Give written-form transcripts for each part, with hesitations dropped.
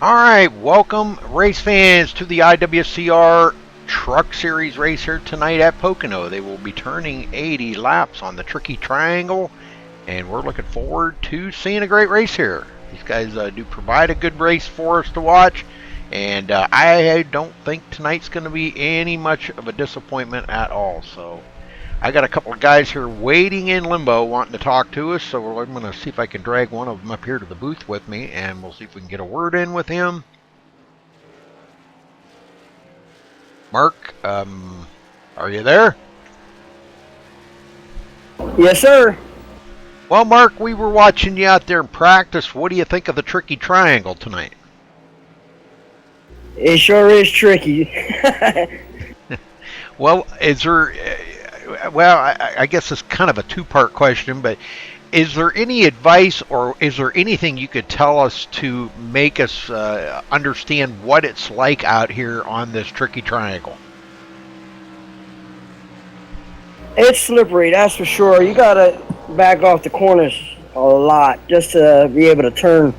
All right, welcome race fans to the IWCR Truck Series race here tonight at Pocono. They will be turning 80 laps on the Tricky Triangle, and we're looking forward to seeing a great race here. These guys do provide a good race for us to watch, and I don't think tonight's going to be any much of a disappointment at all. So I got a couple of guys here waiting in limbo wanting to talk to us, so I'm going to see if I can drag one of them up here to the booth with me, and we'll see if we can get a word in with him. Mark, are you there? Yes, sir. Well, Mark, we were watching you out there in practice. What do you think of the Tricky Triangle tonight? It sure is tricky. Well, is there... Well, I guess it's kind of a two-part question, but is there any advice or is there anything you could tell us to make us understand what it's like out here on this Tricky Triangle? It's slippery, that's for sure. You gotta back off the corners a lot just to be able to turn.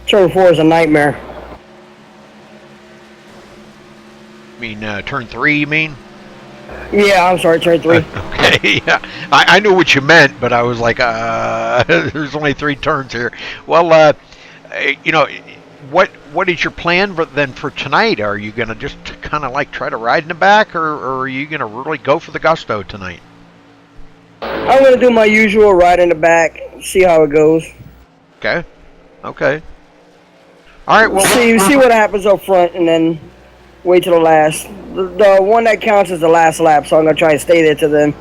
Turn 4 is a nightmare. I mean, turn 3, you mean? Yeah, I'm sorry, turn 3. Okay, yeah. I knew what you meant, but I was like, there's only 3 turns here. Well, you know, what is your plan then for tonight? Are you going to just kind of like try to ride in the back, or are you going to really go for the gusto tonight? I'm gonna do my usual ride in the back, see how it goes. Okay. Okay. All right. Well, see what happens up front, and then wait till the last. The one that counts is the last lap, so I'm gonna try and stay there till then.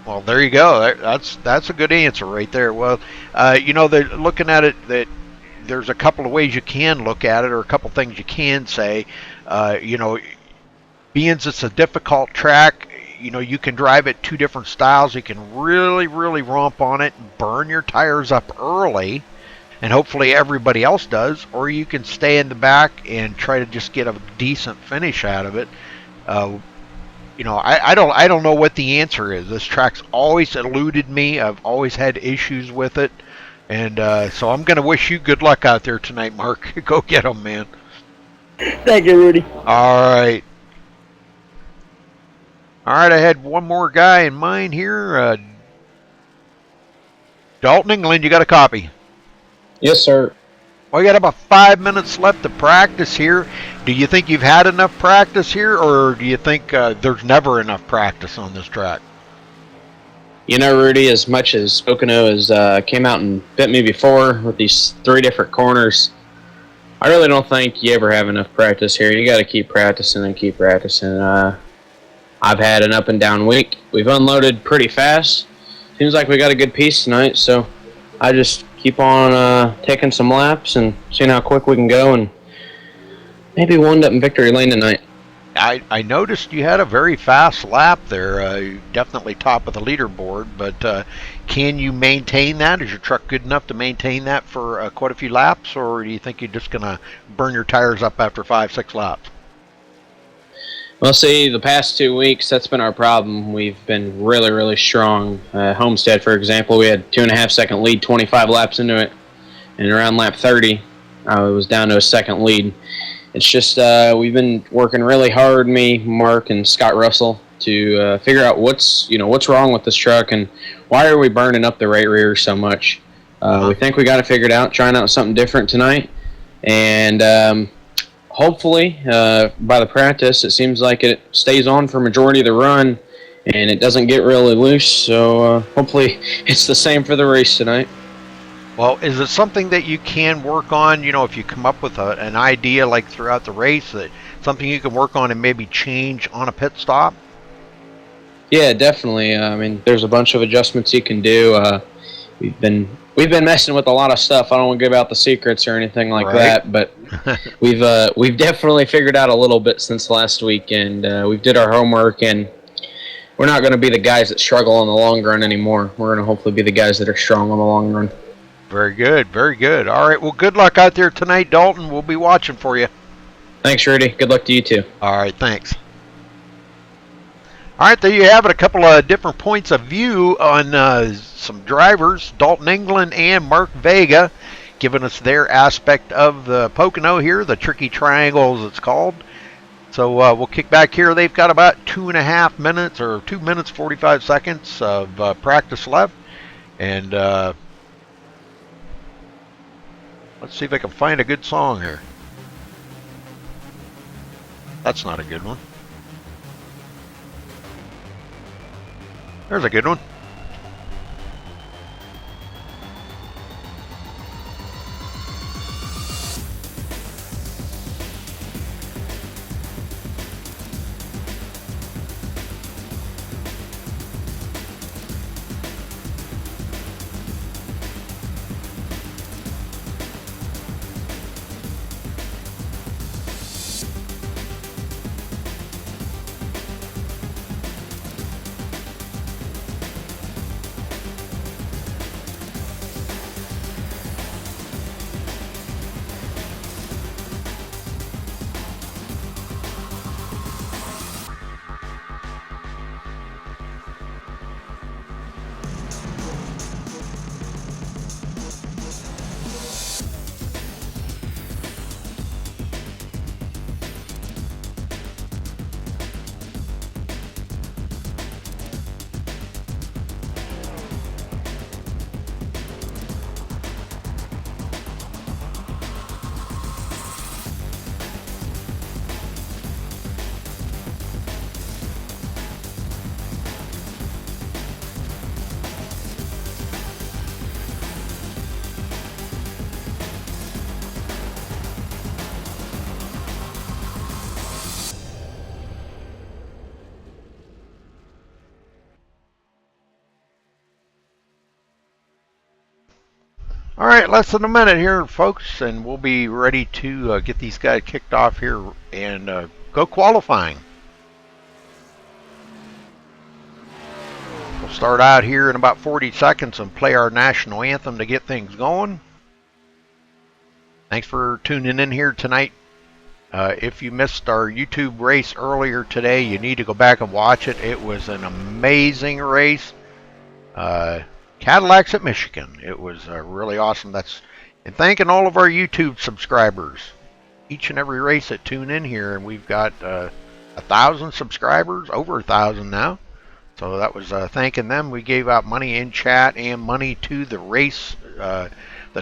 Well, there you go. That's a good answer right there. Well, you know, they're looking at it that there's a couple of ways you can look at it, or a couple things you can say. You know, being it's a difficult track, you know, you can drive it 2 different styles. You can really romp on it and burn your tires up early, and hopefully everybody else does, or you can stay in the back and try to just get a decent finish out of it. You know, I don't know what the answer is. This track's always eluded me. I've always had issues with it, and so I'm going to wish you good luck out there tonight, Mark. Go get them, man. Thank you, Rudy. All right. All right, I had one more guy in mind here. Dalton England, you got a copy? Yes, sir. Well, you got about 5 minutes left to practice here. Do you think you've had enough practice here, or do you think there's never enough practice on this track? You know, Rudy, as much as Pocono has came out and bit me before with these 3 different corners, I really don't think you ever have enough practice here. You got to keep practicing and keep practicing. I've had an up and down week. We've unloaded pretty fast. Seems like we got a good piece tonight, so I just keep on taking some laps and seeing how quick we can go, and maybe wind up in victory lane tonight. I noticed you had a very fast lap there. Definitely top of the leaderboard, but can you maintain that? Is your truck good enough to maintain that for quite a few laps, or do you think you're just going to burn your tires up after 5-6 laps? Well, see, the past 2 weeks, that's been our problem. We've been really strong. Homestead, for example, we had 2.5 second lead, 25 laps into it, and around lap 30, I was down to a second lead. It's just we've been working really hard, me, Mark, and Scott Russell, to figure out what's wrong with this truck and why are we burning up the right rear so much. We think we got it figured out, trying out something different tonight, and hopefully, by the practice, it seems like it stays on for majority of the run, and it doesn't get really loose. So hopefully, it's the same for the race tonight. Well, is it something that you can work on? You know, if you come up with an idea like throughout the race, that something you can work on and maybe change on a pit stop? Yeah, definitely. I mean, there's a bunch of adjustments you can do. We've been messing with a lot of stuff. I don't want to give out the secrets or anything like that, but we've definitely figured out a little bit since last week, and we've did our homework, and we're not going to be the guys that struggle in the long run anymore. We're going to hopefully be the guys that are strong on the long run. Very good, very good. All right, well, good luck out there tonight, Dalton. We'll be watching for you. Thanks, Rudy. Good luck to you, too. All right, thanks. All right, there you have it. A couple of different points of view on some drivers, Dalton England and Mark Vega. giving us their aspect of the Pocono here, the tricky triangle as it's called. So we'll kick back here. They've got about 2.5 minutes or 2 minutes 45 seconds of practice left, and let's see if I can find a good song here. That's not a good one. There's a good one. All right, less than a minute here, folks, and we'll be ready to get these guys kicked off here and go qualifying. We'll start out here in about 40 seconds and play our national anthem to get things going. Thanks for tuning in here tonight. If you missed our YouTube race earlier today, you need to go back and watch it. It was an amazing race. Cadillacs at Michigan. It was really awesome. And thanking all of our YouTube subscribers. Each and every race that tune in here, and we've got 1,000 subscribers, over 1,000 now. So that was thanking them. We gave out money in chat and money to the race, the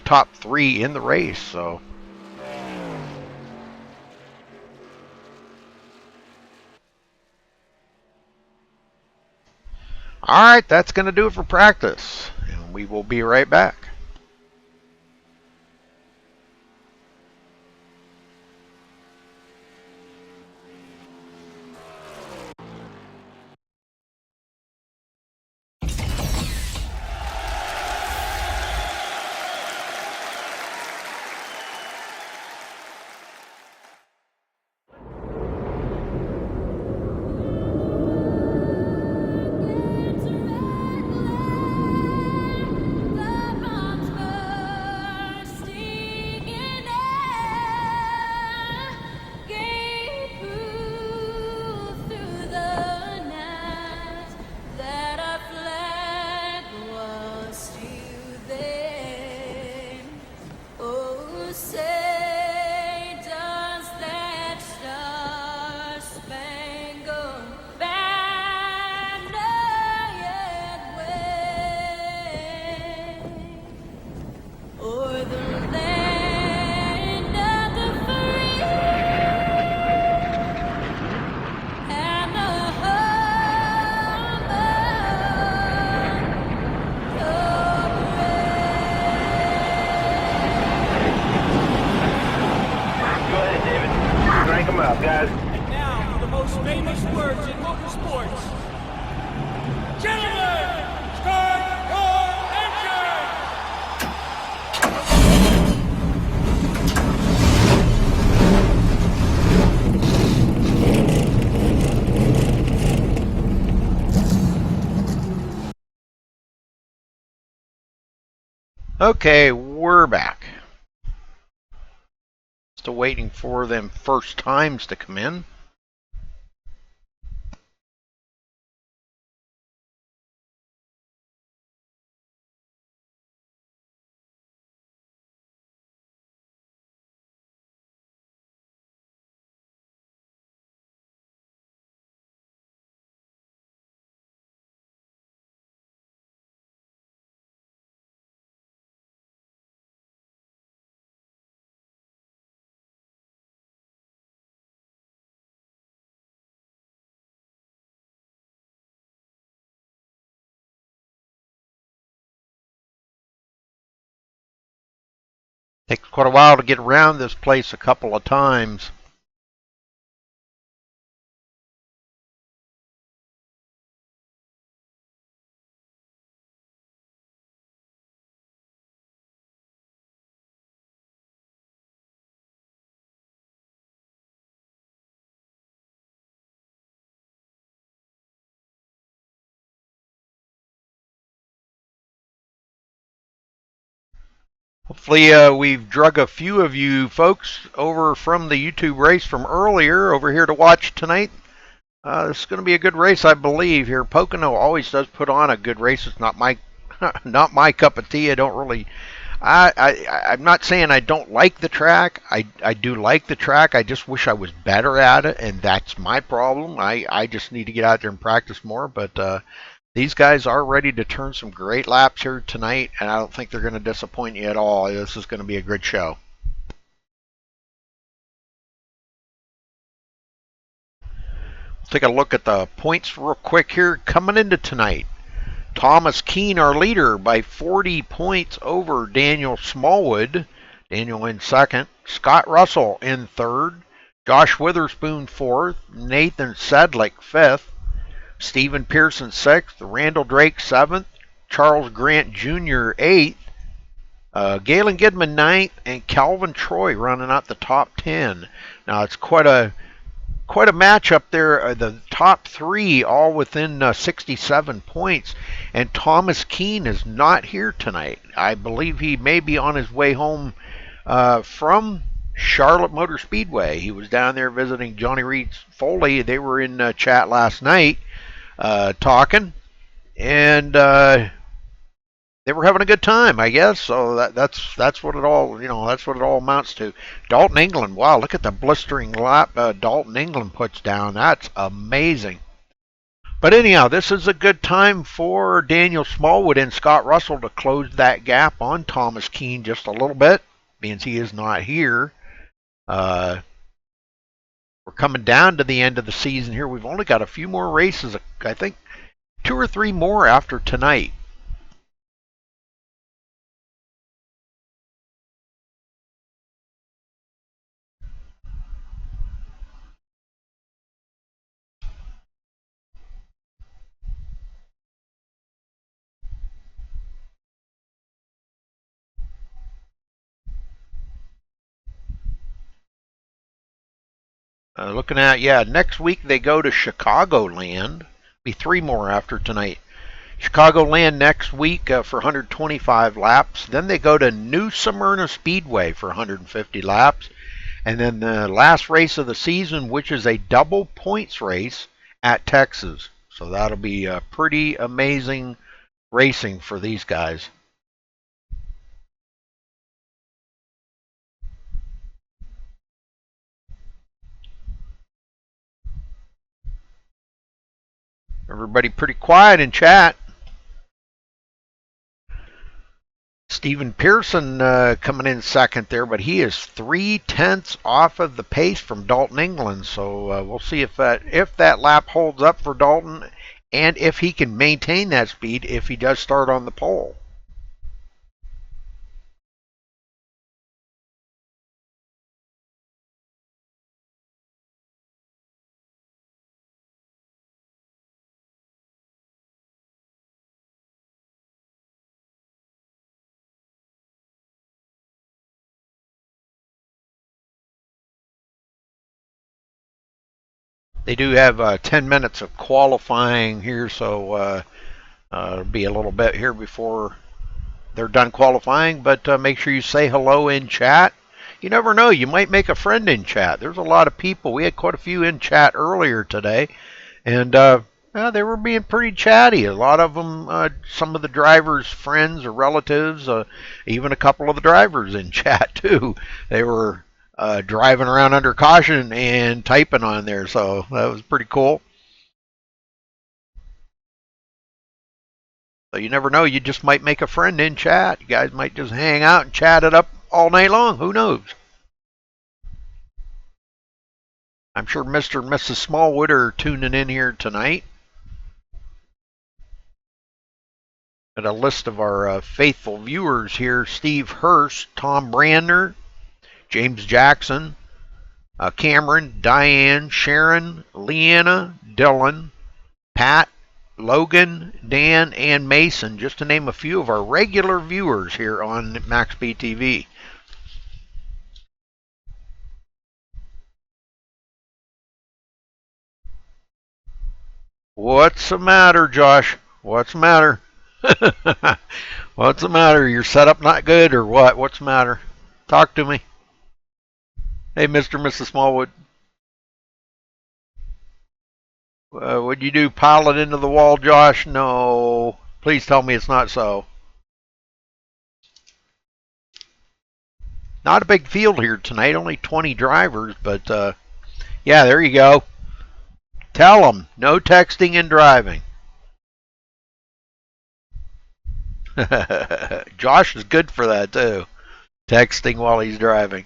top 3 in the race. So. All right, that's going to do it for practice, and we will be right back. Guys. And now for the most famous words in motorsports. Gentlemen, start your engine! Okay, we're back. Still waiting for them first times to come in. Takes quite a while to get around this place a couple of times. Hopefully, we've drug a few of you folks over from the YouTube race from earlier over here to watch tonight. This is going to be a good race, I believe. Here, Pocono always does put on a good race. It's not my, not my cup of tea. I don't really. I'm not saying I don't like the track. I do like the track. I just wish I was better at it, and that's my problem. I just need to get out there and practice more. But these guys are ready to turn some great laps here tonight, and I don't think they're going to disappoint you at all. This is going to be a good show. Take a look at the points real quick here coming into tonight. Thomas Keene, our leader, by 40 points over Daniel Smallwood. Daniel in second. Scott Russell in third. Josh Witherspoon fourth. Nathan Sedlick fifth. Stephen Pearson sixth. Randall Drake seventh. Charles Grant Jr. eighth. Galen Gidman ninth, and Calvin Troy running out the top 10. Now it's quite a match up there. The top three all within 67 points, and Thomas Keene is not here tonight. I believe he may be on his way home from Charlotte Motor Speedway. He was down there visiting Johnny Reed Foley. They were in chat last night talking, and they were having a good time, I guess. So that's what it all, that's what it all amounts to. Dalton England, wow, look at the blistering lap Dalton England puts down. That's amazing. But anyhow, this is a good time for Daniel Smallwood and Scott Russell to close that gap on Thomas Keene just a little bit, being he is not here. We're coming down to the end of the season here. We've only got a few more races, I think 2 or 3 more after tonight. Looking at, next week they go to Chicagoland. Be 3 more after tonight. Chicagoland next week for 125 laps. Then they go to New Smyrna Speedway for 150 laps. And then the last race of the season, which is a double points race at Texas. So that'll be a pretty amazing racing for these guys. Everybody pretty quiet in chat. Stephen Pearson coming in second there, but he is 3/10 off of the pace from Dalton England. So we'll see if that lap holds up for Dalton, and if he can maintain that speed if he does start on the pole. They do have 10 minutes of qualifying here, so it'll be a little bit here before they're done qualifying. But make sure you say hello in chat. You never know, you might make a friend in chat. There's a lot of people. We had quite a few in chat earlier today, and they were being pretty chatty. A lot of them, some of the drivers' friends or relatives, even a couple of the drivers in chat too. They were driving around under caution and typing on there, so that was pretty cool. So you never know, you just might make a friend in chat. You guys might just hang out and chat it up all night long. Who knows? I'm sure Mr. and Mrs. Smallwood are tuning in here tonight. Got a list of our faithful viewers here: Steve Hurst, Tom Brandner, James Jackson, Cameron, Diane, Sharon, Leanna, Dylan, Pat, Logan, Dan, and Mason, just to name a few of our regular viewers here on MaxSpeedTV. What's the matter, Josh? What's the matter? What's the matter? Your setup not good or what? What's the matter? Talk to me. Hey, Mr. and Mrs. Smallwood. Would you do pile it into the wall, Josh? No. Please tell me it's not so. Not a big field here tonight, only 20 drivers, but yeah, there you go. Tell them, no texting and driving. Josh is good for that too, texting while he's driving.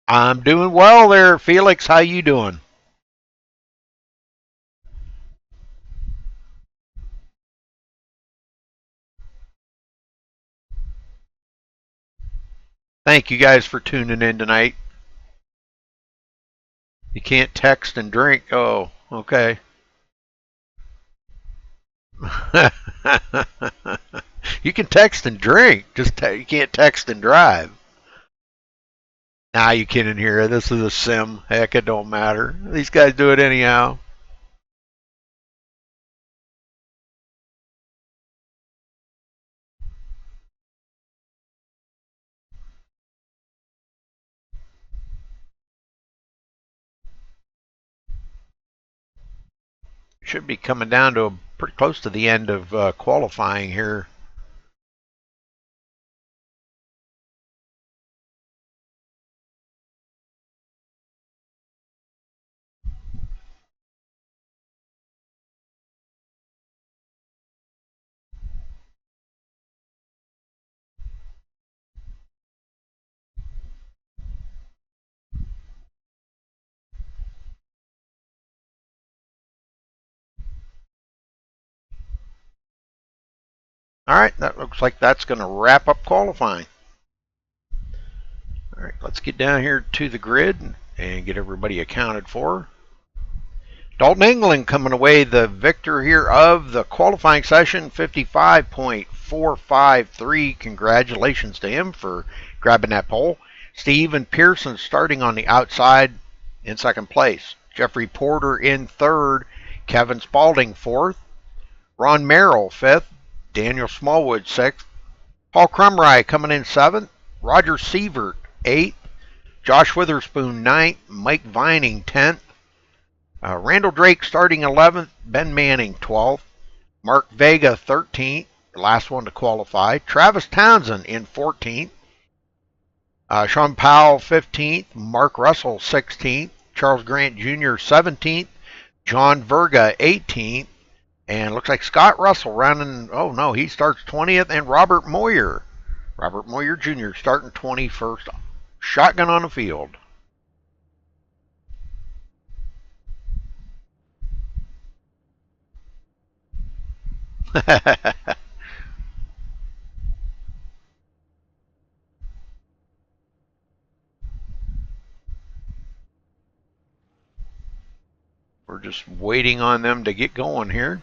I'm doing well there, Felix. How you doing? Thank you guys for tuning in tonight. You can't text and drink. Oh, okay. You can text and drink, just you can't text and drive. Nah, you kidding here. This is a sim. Heck, it don't matter. These guys do it anyhow. Should be coming down to pretty close to the end of qualifying here. All right, that looks like that's going to wrap up qualifying. All right, let's get down here to the grid and get everybody accounted for. Dalton England coming away the victor here of the qualifying session, 55.453. Congratulations to him for grabbing that pole. Steven Pearson starting on the outside in second place. Jeffrey Porter in third. Kevin Spaulding fourth. Ron Merrill fifth. Daniel Smallwood sixth. Paul Crumry coming in seventh. Roger Sievert eighth. Josh Witherspoon ninth. Mike Vining 10th. Randall Drake starting 11th. Ben Manning 12th. Mark Vega 13th. The last one to qualify. Travis Townsend in 14th. Sean Powell 15th. Mark Russell 16th. Charles Grant Jr. 17th. John Verga 18th. And looks like Scott Russell rounding, oh no, he starts 20th. And Robert Moyer Jr. starting 21st. Shotgun on the field. We're just waiting on them to get going here.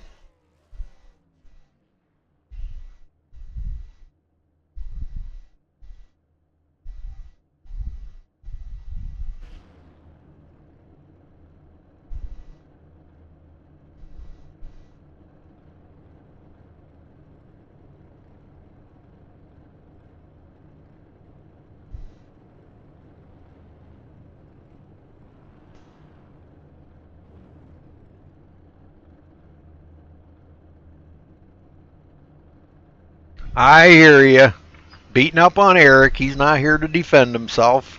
I hear you. Beating up on Eric. He's not here to defend himself.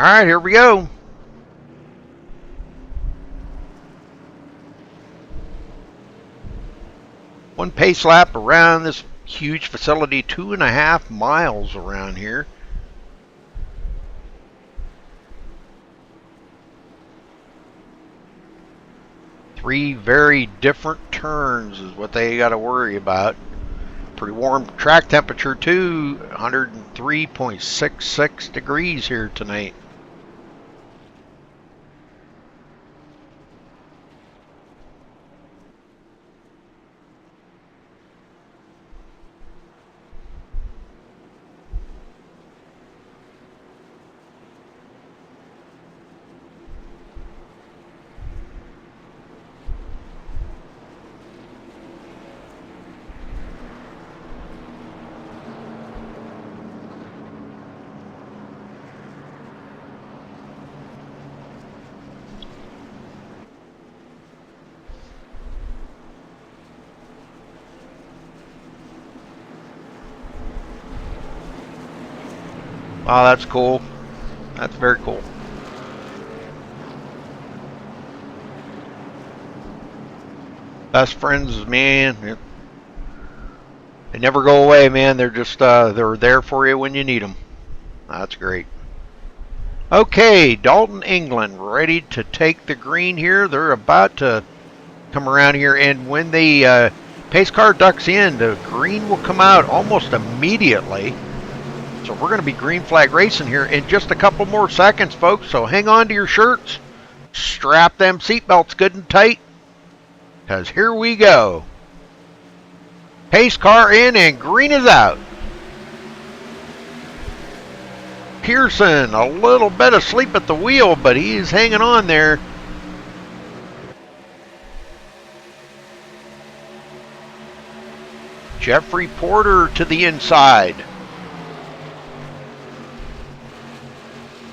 right, here we go. One pace lap around this huge facility, 2.5 miles around here. Three very different turns is what they got to worry about. Pretty warm track temperature too, 103.66 degrees here tonight. Wow, that's cool. That's very cool. Best friends, man. They never go away, man. They're just they're there for you when you need them. That's great. Okay, Dalton, England, ready to take the green here. They're about to come around here, and when the pace car ducks in, the green will come out almost immediately. So we're going to be green flag racing here in just a couple more seconds, folks. So hang on to your shirts, strap them seatbelts good and tight, because here we go. Pace car in and green is out. Pearson, a little bit asleep at the wheel, but he's hanging on there. Jeffrey Porter to the inside.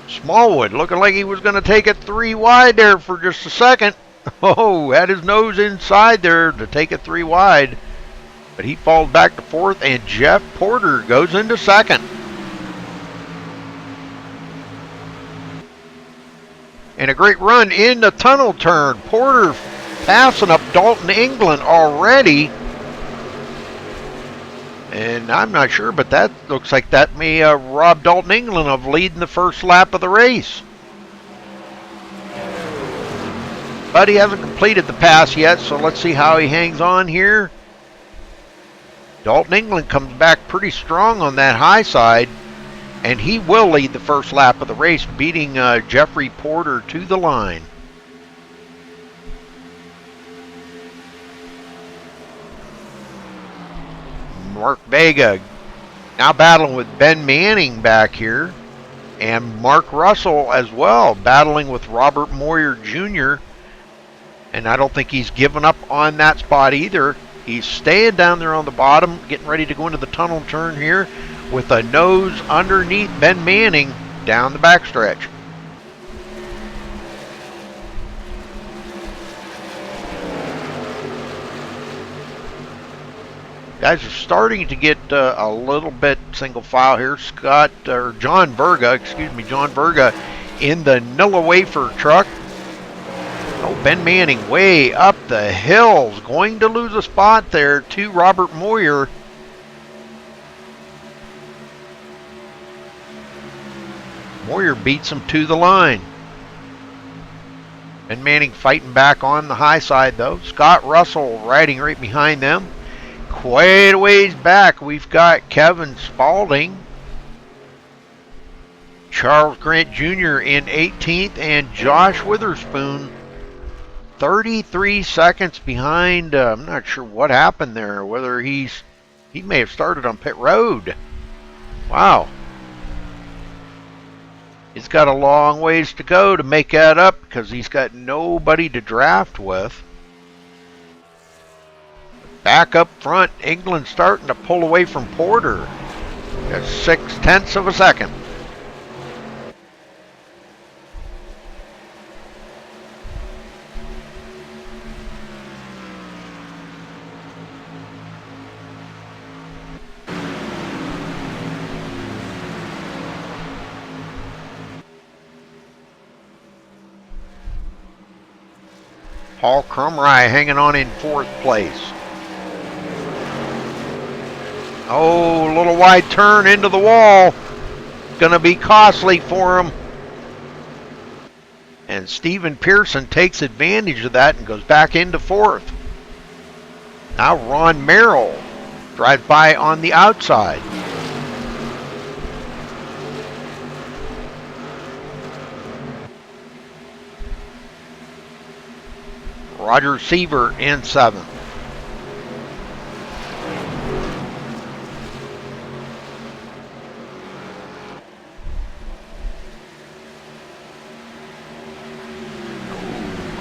Smallwood looking like he was going to take it 3 wide there for just a second. Oh, had his nose inside there to take it 3 wide. But he falls back to 4th, and Jeff Porter goes into 2nd. And a great run in the tunnel turn. Porter passing up Dalton, England already. And I'm not sure, but that looks like that may rob Dalton, England of leading the first lap of the race. But he hasn't completed the pass yet, so let's see how he hangs on here. Dalton, England comes back pretty strong on that high side, and he will lead the first lap of the race, beating Jeffrey Porter to the line. Mark Vega now battling with Ben Manning back here, and Mark Russell as well, battling with Robert Moyer Jr. And I don't think he's given up on that spot either. He's staying down there on the bottom, getting ready to go into the tunnel turn here with a nose underneath Ben Manning down the backstretch. Guys are starting to get a little bit single file here. John Verga in the Nilla Wafer truck. Oh, Ben Manning way up the hills, going to lose a spot there to Robert Moyer. Moyer beats him to the line. Ben Manning fighting back on the high side though. Scott Russell riding right behind them. Quite a ways back, we've got Kevin Spaulding, Charles Grant Jr. in 18th, and Josh Witherspoon 33 seconds behind. I'm not sure what happened there, whether he may have started on pit road. Wow. He's got a long ways to go to make that up because he's got nobody to draft with. Back up front, England starting to pull away from Porter. That's 0.6 of a second. Paul Crumry hanging on in 4th place. Oh, a little wide turn into the wall. Going to be costly for him. And Stephen Pearson takes advantage of that and goes back into 4th. Now Ron Merrill drives by on the outside. Roger Seaver in 7th.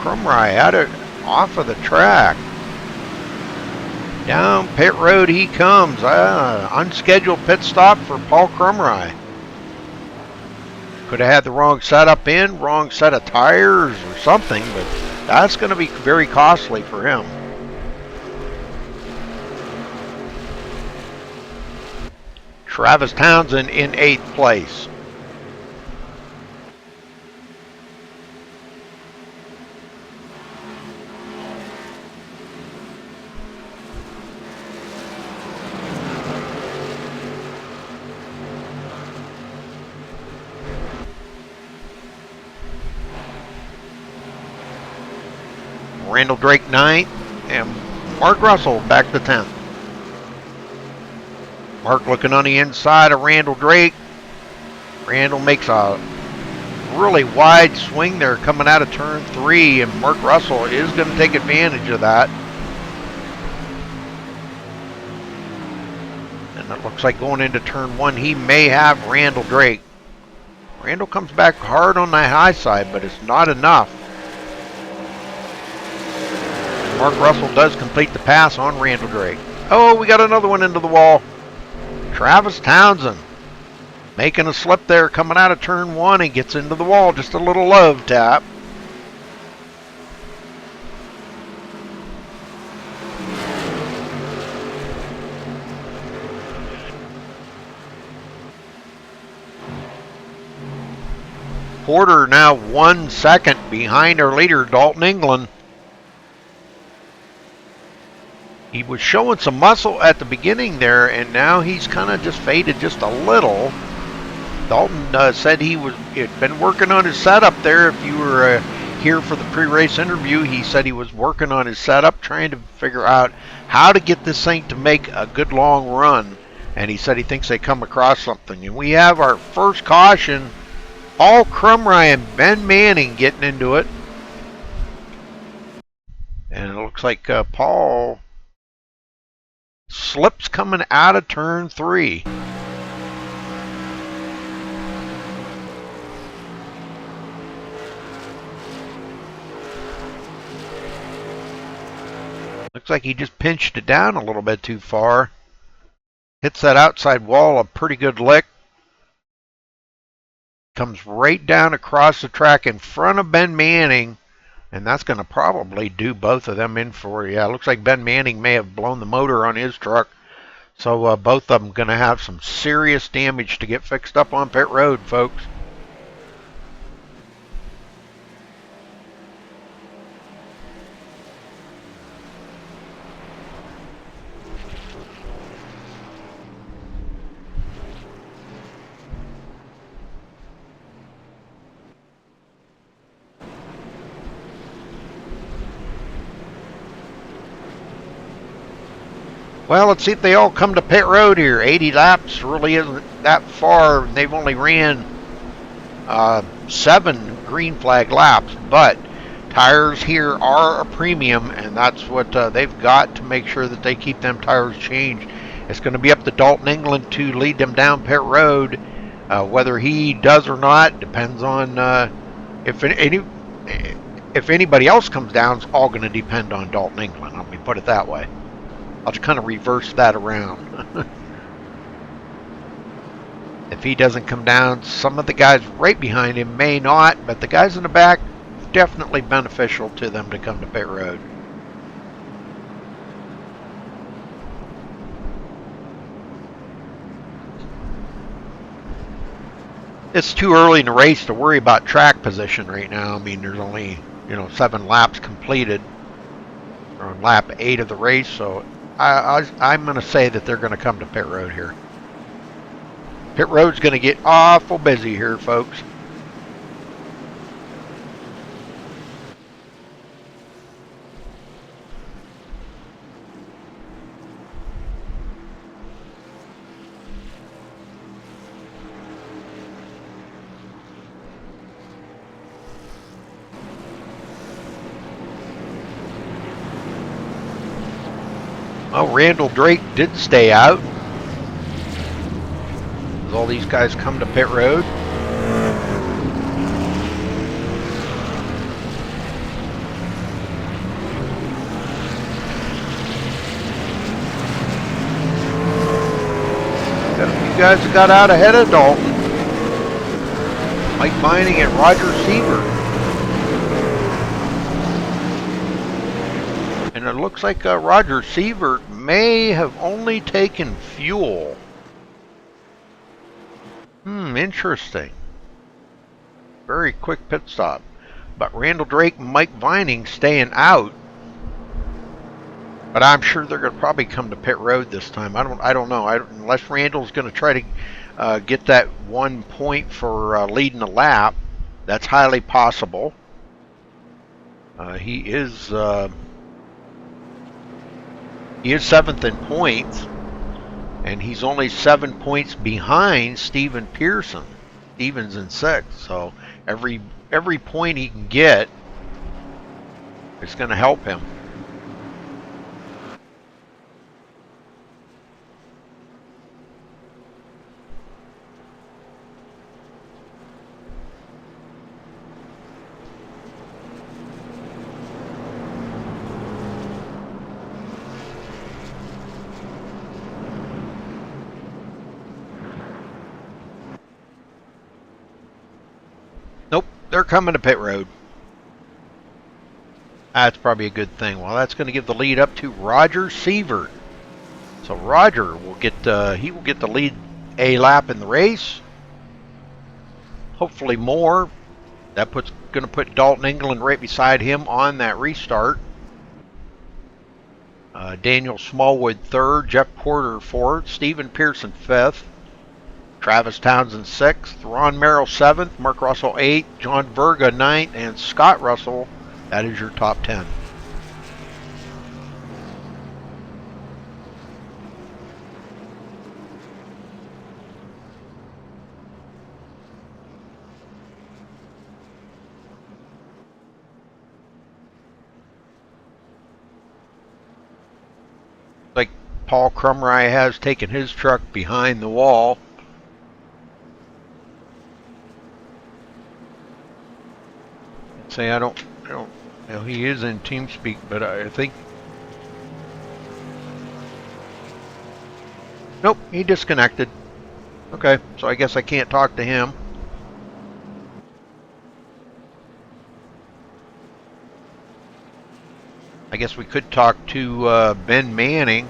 Crumry had it off of the track. Down pit road he comes. Unscheduled pit stop for Paul Crumry. Could have had the wrong setup in, wrong set of tires or something, but that's going to be very costly for him. Travis Townsend in 8th place. Randall Drake 9th, and Mark Russell back to 10th. Mark looking on the inside of Randall Drake. Randall makes a really wide swing there coming out of turn 3, and Mark Russell is going to take advantage of that. And it looks like going into turn 1, he may have Randall Drake. Randall comes back hard on the high side, but it's not enough. Mark Russell does complete the pass on Randall Drake. Oh, we got another one into the wall. Travis Townsend making a slip there coming out of turn 1 and gets into the wall. Just a little love tap. Porter now 1 second behind our leader, Dalton England. He was showing some muscle at the beginning there, and now he's kind of just faded just a little. Dalton said had been working on his setup there. If you were here for the pre-race interview, he said he was working on his setup, trying to figure out how to get this thing to make a good long run. And he said he thinks they come across something. And we have our first caution. Paul Crumry and Ben Manning getting into it. And it looks like Paul slips coming out of turn 3. Looks like he just pinched it down a little bit too far. Hits that outside wall a pretty good lick. Comes right down across the track in front of Ben Manning. And that's going to probably do both of them in for you. Yeah, looks like Ben Manning may have blown the motor on his truck. So both of them going to have some serious damage to get fixed up on pit road, folks. Well, let's see if they all come to pit road here. 80 laps really isn't that far. They've only ran 7 green flag laps, but tires here are a premium, and that's what they've got to make sure that they keep them tires changed. It's going to be up to Dalton England to lead them down pit road. Whether he does or not depends on if anybody else comes down. It's all going to depend on Dalton England. Let me put it that way. I'll just kind of reverse that around. If he doesn't come down, some of the guys right behind him may not, but the guys in the back, definitely beneficial to them to come to pit road. It's too early in the race to worry about track position right now. I mean, there's only 7 laps completed, or on lap 8 of the race. So I'm going to say that they're going to come to pit road here. Pit road's going to get awful busy here, folks. Well, Randall Drake did stay out. As all these guys come to pit road. Got a few guys that got out ahead of Dalton. Mike Vining and Roger Sievert. And it looks like Roger Sievert may have only taken fuel. Interesting. Very quick pit stop. But Randall Drake and Mike Vining staying out. But I'm sure they're going to probably come to pit road this time. I don't know. Unless Randall's going to try to get that 1 point for leading a lap. That's highly possible. He is 7th in points, and he's only 7 points behind Steven Pearson. Steven's in 6th, so every point he can get is going to help him. Nope, they're coming to pit road. That's probably a good thing. Well, that's going to give the lead up to Roger Sievert. So Roger will get he will get the lead a lap in the race. Hopefully more. That going to put Dalton England right beside him on that restart. Daniel Smallwood 3rd, Jeff Porter 4th, Steven Pearson 5th. Travis Townsend 6th, Ron Merrill 7th, Mark Russell 8th, John Verga 9th, and Scott Russell. That is your top 10. Like Paul Crumry has taken his truck behind the wall. Say I don't know, he is in TeamSpeak, but I think nope, he disconnected. Okay, so I guess I can't talk to him. I guess we could talk to Ben Manning.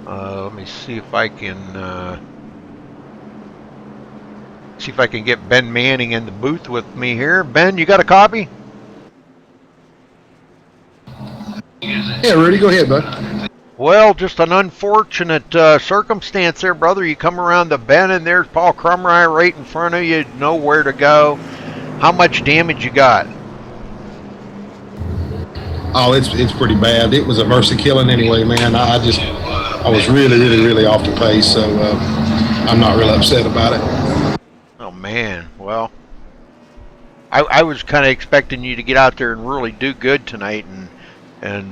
Let me see if I can get Ben Manning in the booth with me here. Ben, you got a copy? Yeah, Rudy, go ahead, bud. Well, just an unfortunate circumstance there, brother. You come around the bend and there's Paul Crumry right in front of you. Know where to go. How much damage you got? Oh, it's pretty bad. It was a mercy killing anyway, man. I was really off the pace, so I'm not really upset about it. Oh man, well, I was kind of expecting you to get out there and really do good tonight, and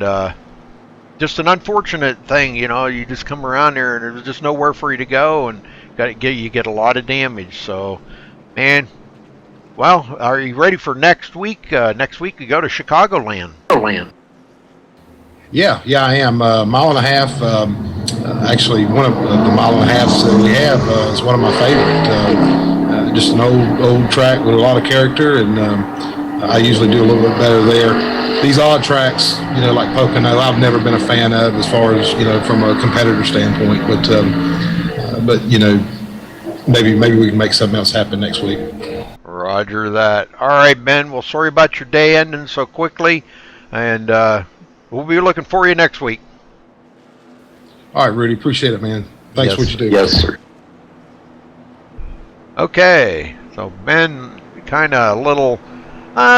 just an unfortunate thing, you just come around there and there's just nowhere for you to go, and you get a lot of damage. So, man, well, are you ready for next week? Next week we go to Chicagoland. Yeah, I am. Mile and a half. Actually, one of the mile and a halves that we have is one of my favorite. Just an old track with a lot of character, and I usually do a little bit better there. These odd tracks, like Pocono, I've never been a fan of as far as from a competitor standpoint. But maybe we can make something else happen next week. Roger that. All right, Ben. Well, sorry about your day ending so quickly, and we'll be looking for you next week. All right, Rudy, appreciate it, man. Thanks Yes, for what you do. Yes, sir. Okay, so Ben kind of a little,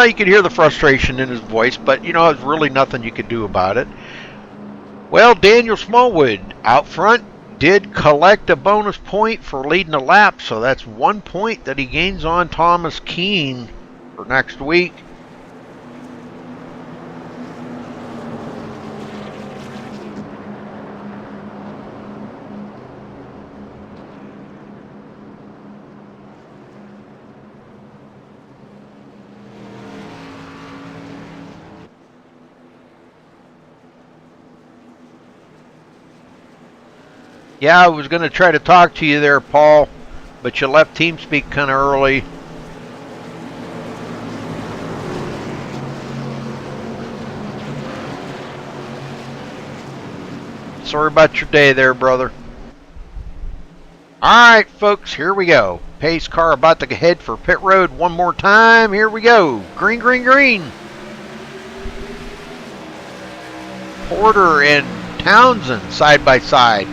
you could hear the frustration in his voice, but there's really nothing you could do about it. Well, Daniel Smallwood out front did collect a bonus point for leading a lap, so that's 1 point that he gains on Thomas Keene for next week. Yeah, I was going to try to talk to you there, Paul, but you left TeamSpeak kind of early. Sorry about your day there, brother. Alright, folks, here we go. Pace car about to head for pit road one more time. Here we go. Green, green, green. Porter and Townsend side by side.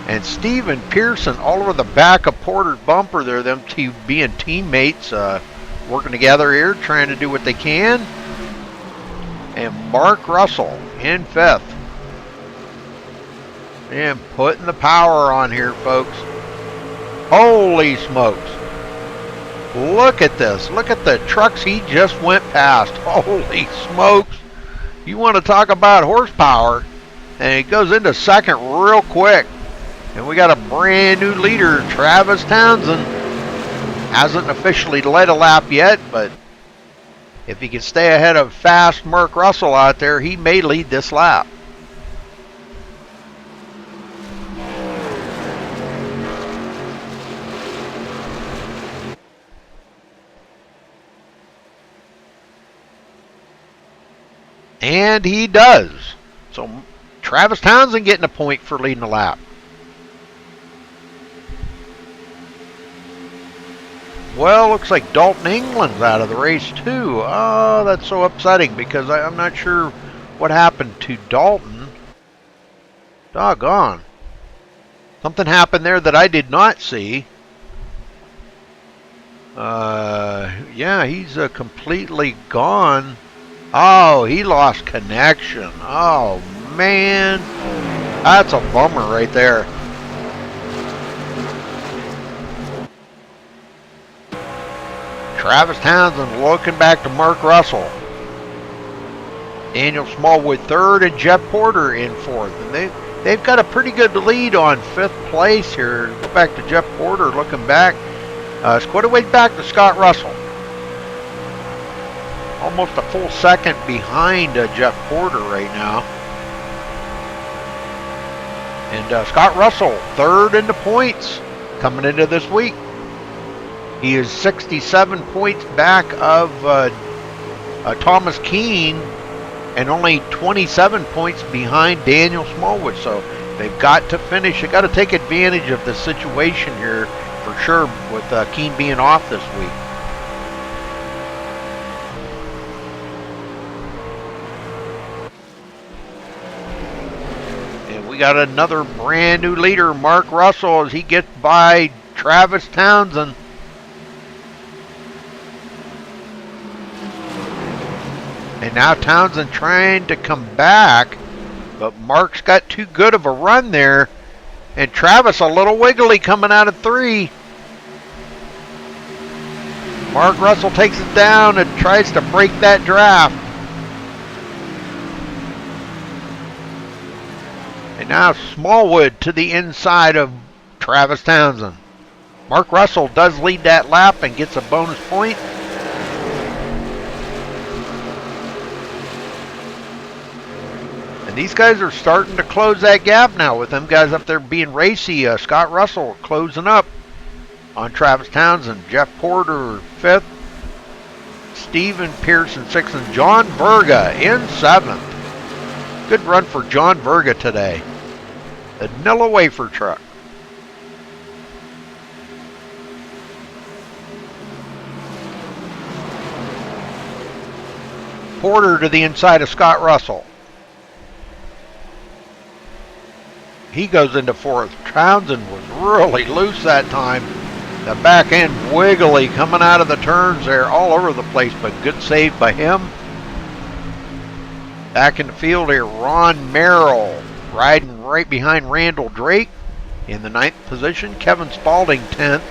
And Steven Pearson all over the back of Porter's bumper there, them two being teammates, working together here, trying to do what they can. And Mark Russell in fifth. And putting the power on here, folks. Holy smokes. Look at this. Look at the trucks he just went past. Holy smokes. You want to talk about horsepower. And he goes into second real quick. And we got a brand new leader, Travis Townsend. Hasn't officially led a lap yet, but if he can stay ahead of fast Mark Russell out there, he may lead this lap. And he does. So Travis Townsend getting a point for leading the lap. Well, looks like Dalton England's out of the race too. Oh, that's so upsetting because I'm not sure what happened to Dalton. Doggone. Something happened there that I did not see. Yeah, he's completely gone. Oh, he lost connection. Oh, man. That's a bummer right there. Travis Townsend looking back to Mark Russell. Daniel Smallwood third and Jeff Porter in fourth. And they've got a pretty good lead on fifth place here. Go back to Jeff Porter looking back. It's quite a way back to Scott Russell. Almost a full second behind Jeff Porter right now. And Scott Russell third in the points coming into this week. He is 67 points back of Thomas Keene and only 27 points behind Daniel Smallwood. So they've got to finish. They've got to take advantage of the situation here for sure with Keene being off this week. And we got another brand new leader, Mark Russell, as he gets by Travis Townsend. And now Townsend trying to come back, but Mark's got too good of a run there. And Travis a little wiggly coming out of three. Mark Russell takes it down and tries to break that draft. And now Smallwood to the inside of Travis Townsend. Mark Russell does lead that lap and gets a bonus point. These guys are starting to close that gap now with them guys up there being racy. Scott Russell closing up on Travis Townsend. Jeff Porter fifth. Steven Pearson sixth. And John Verga in seventh. Good run for John Verga today. The Nilla wafer truck. Porter to the inside of Scott Russell. He goes into fourth. Townsend was really loose that time. The back end wiggly coming out of the turns there all over the place, but good save by him. Back in the field here, Ron Merrill riding right behind Randall Drake in the 9th position. Kevin Spaulding 10th.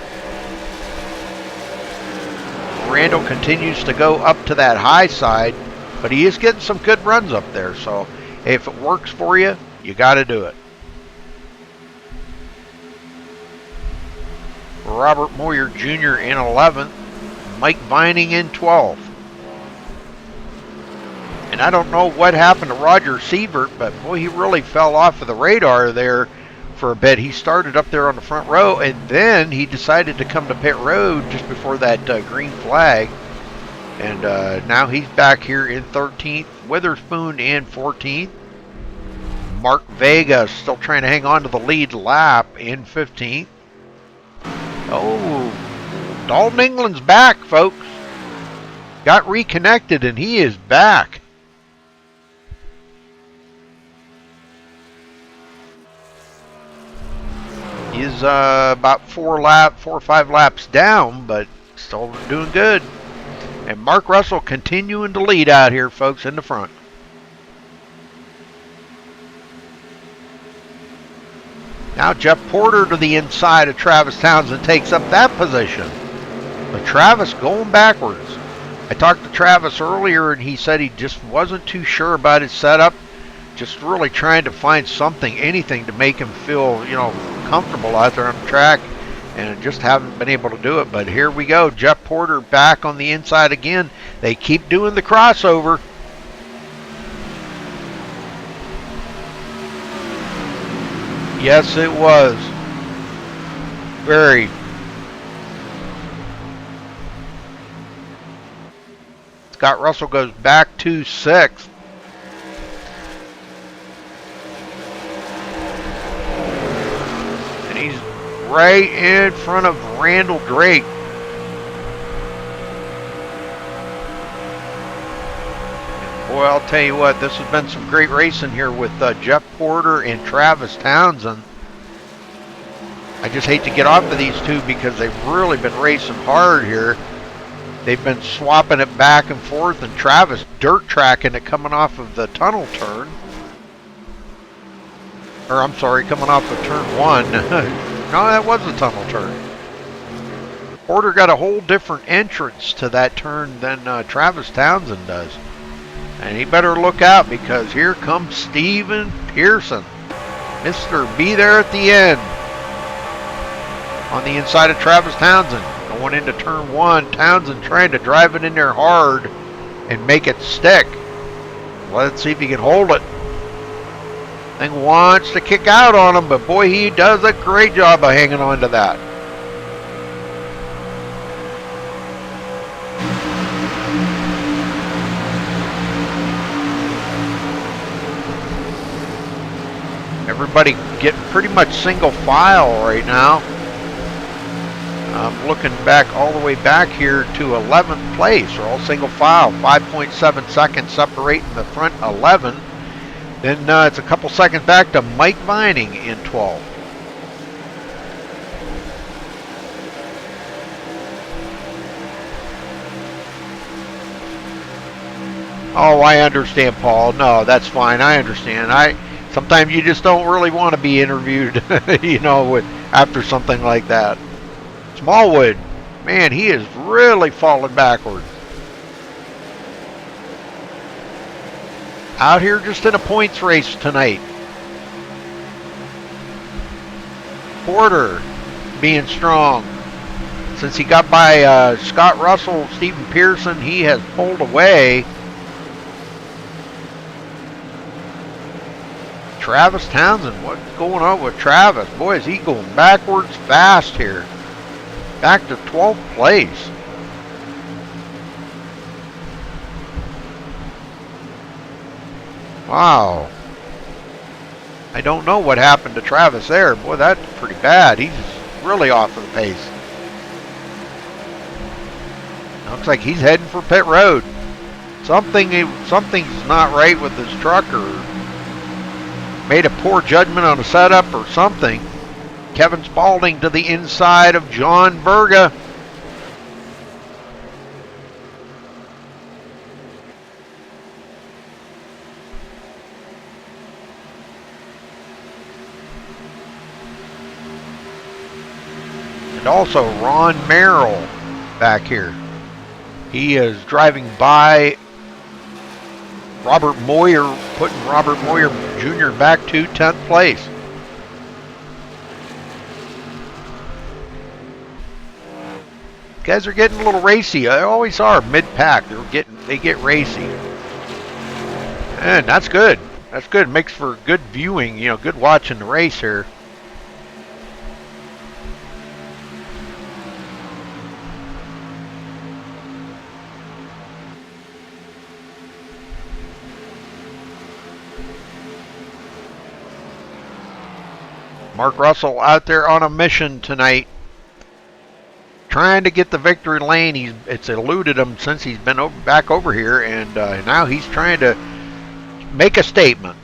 Randall continues to go up to that high side, but he is getting some good runs up there. So if it works for you, you got to do it. Robert Moyer Jr. in 11th. Mike Vining in 12th. And I don't know what happened to Roger Sievert, but boy, he really fell off of the radar there for a bit. He started up there on the front row, and then he decided to come to pit road just before that green flag. And now he's back here in 13th. Witherspoon in 14th. Mark Vega still trying to hang on to the lead lap in 15th. Oh, Dalton England's back, folks. Got reconnected, and he is back. He's about 4 or 5 laps down, but still doing good. And Mark Russell continuing to lead out here, folks, in the front. Now Jeff Porter to the inside of Travis Townsend takes up that position. But Travis going backwards. I talked to Travis earlier, and he said he just wasn't too sure about his setup. Just really trying to find something, anything to make him feel, comfortable out there on the track, and just haven't been able to do it. But here we go. Jeff Porter back on the inside again. They keep doing the crossover. Yes, it was. Very. Scott Russell goes back to 6th. And he's right in front of Randall Drake. Boy, I'll tell you what, this has been some great racing here with Jeff Porter and Travis Townsend. I just hate to get off of these two because they've really been racing hard here. They've been swapping it back and forth, and Travis dirt tracking it coming off of the tunnel turn. Or I'm sorry, coming off of turn 1. No, that was the tunnel turn. Porter got a whole different entrance to that turn than Travis Townsend does. And he better look out, because here comes Steven Pearson. Mr. Be there at the end. On the inside of Travis Townsend. Going into turn 1. Townsend trying to drive it in there hard and make it stick. Let's see if he can hold it. Thing wants to kick out on him, but boy, he does a great job of hanging on to that. Everybody getting pretty much single file right now. I'm looking back all the way back here to 11th place. We're all single file. 5.7 seconds separating the front 11. Then it's a couple seconds back to Mike Vining in 12th. Oh, I understand, Paul. No, that's fine. I understand. Sometimes you just don't really want to be interviewed, after something like that. Smallwood, man, he is really falling backwards. Out here just in a points race tonight. Porter being strong. Since he got by Scott Russell, Stephen Pearson, he has pulled away. Travis Townsend, what's going on with Travis? Boy, is he going backwards fast here. Back to 12th place. Wow. I don't know what happened to Travis there. Boy, that's pretty bad. He's really off of the pace. Looks like he's heading for pit road. something's not right with this truck, or made a poor judgment on a setup or something. Kevin Spaulding to the inside of John Berga. And also Ron Merrill back here. He is driving by Robert Moyer, putting Robert Moyer Jr. back to 10th place. Guys are getting a little racy. They always are mid-pack. They get racy, and that's good. That's good. Makes for good viewing. You know, good watching the race here. Mark Russell out there on a mission tonight, trying to get the victory lane. It's eluded him since he's been back over here, and now he's trying to make a statement.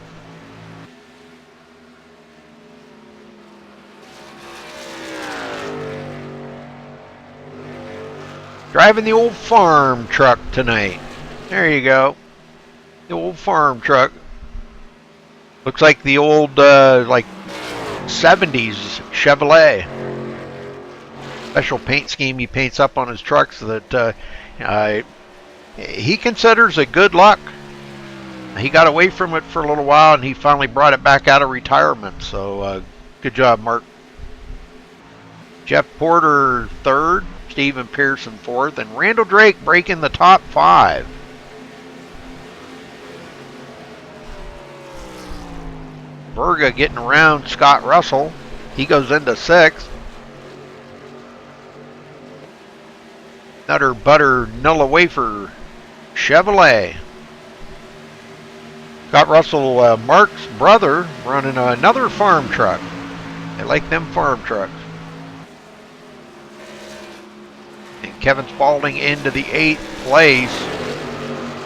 Driving the old farm truck tonight. There you go. The old farm truck. Looks like the old, like 70s Chevrolet. Special paint scheme he paints up on his trucks that he considers a good luck. He got away from it for a little while, and he finally brought it back out of retirement. So good job, Mark. Jeff Porter third, Stephen Pearson fourth, and Randall Drake breaking the top 5. Berga getting around Scott Russell. He goes into 6th. Nutter Butter Nulla Wafer Chevrolet. Scott Russell, Mark's brother, running another farm truck. They like them farm trucks. And Kevin Spaulding into the 8th place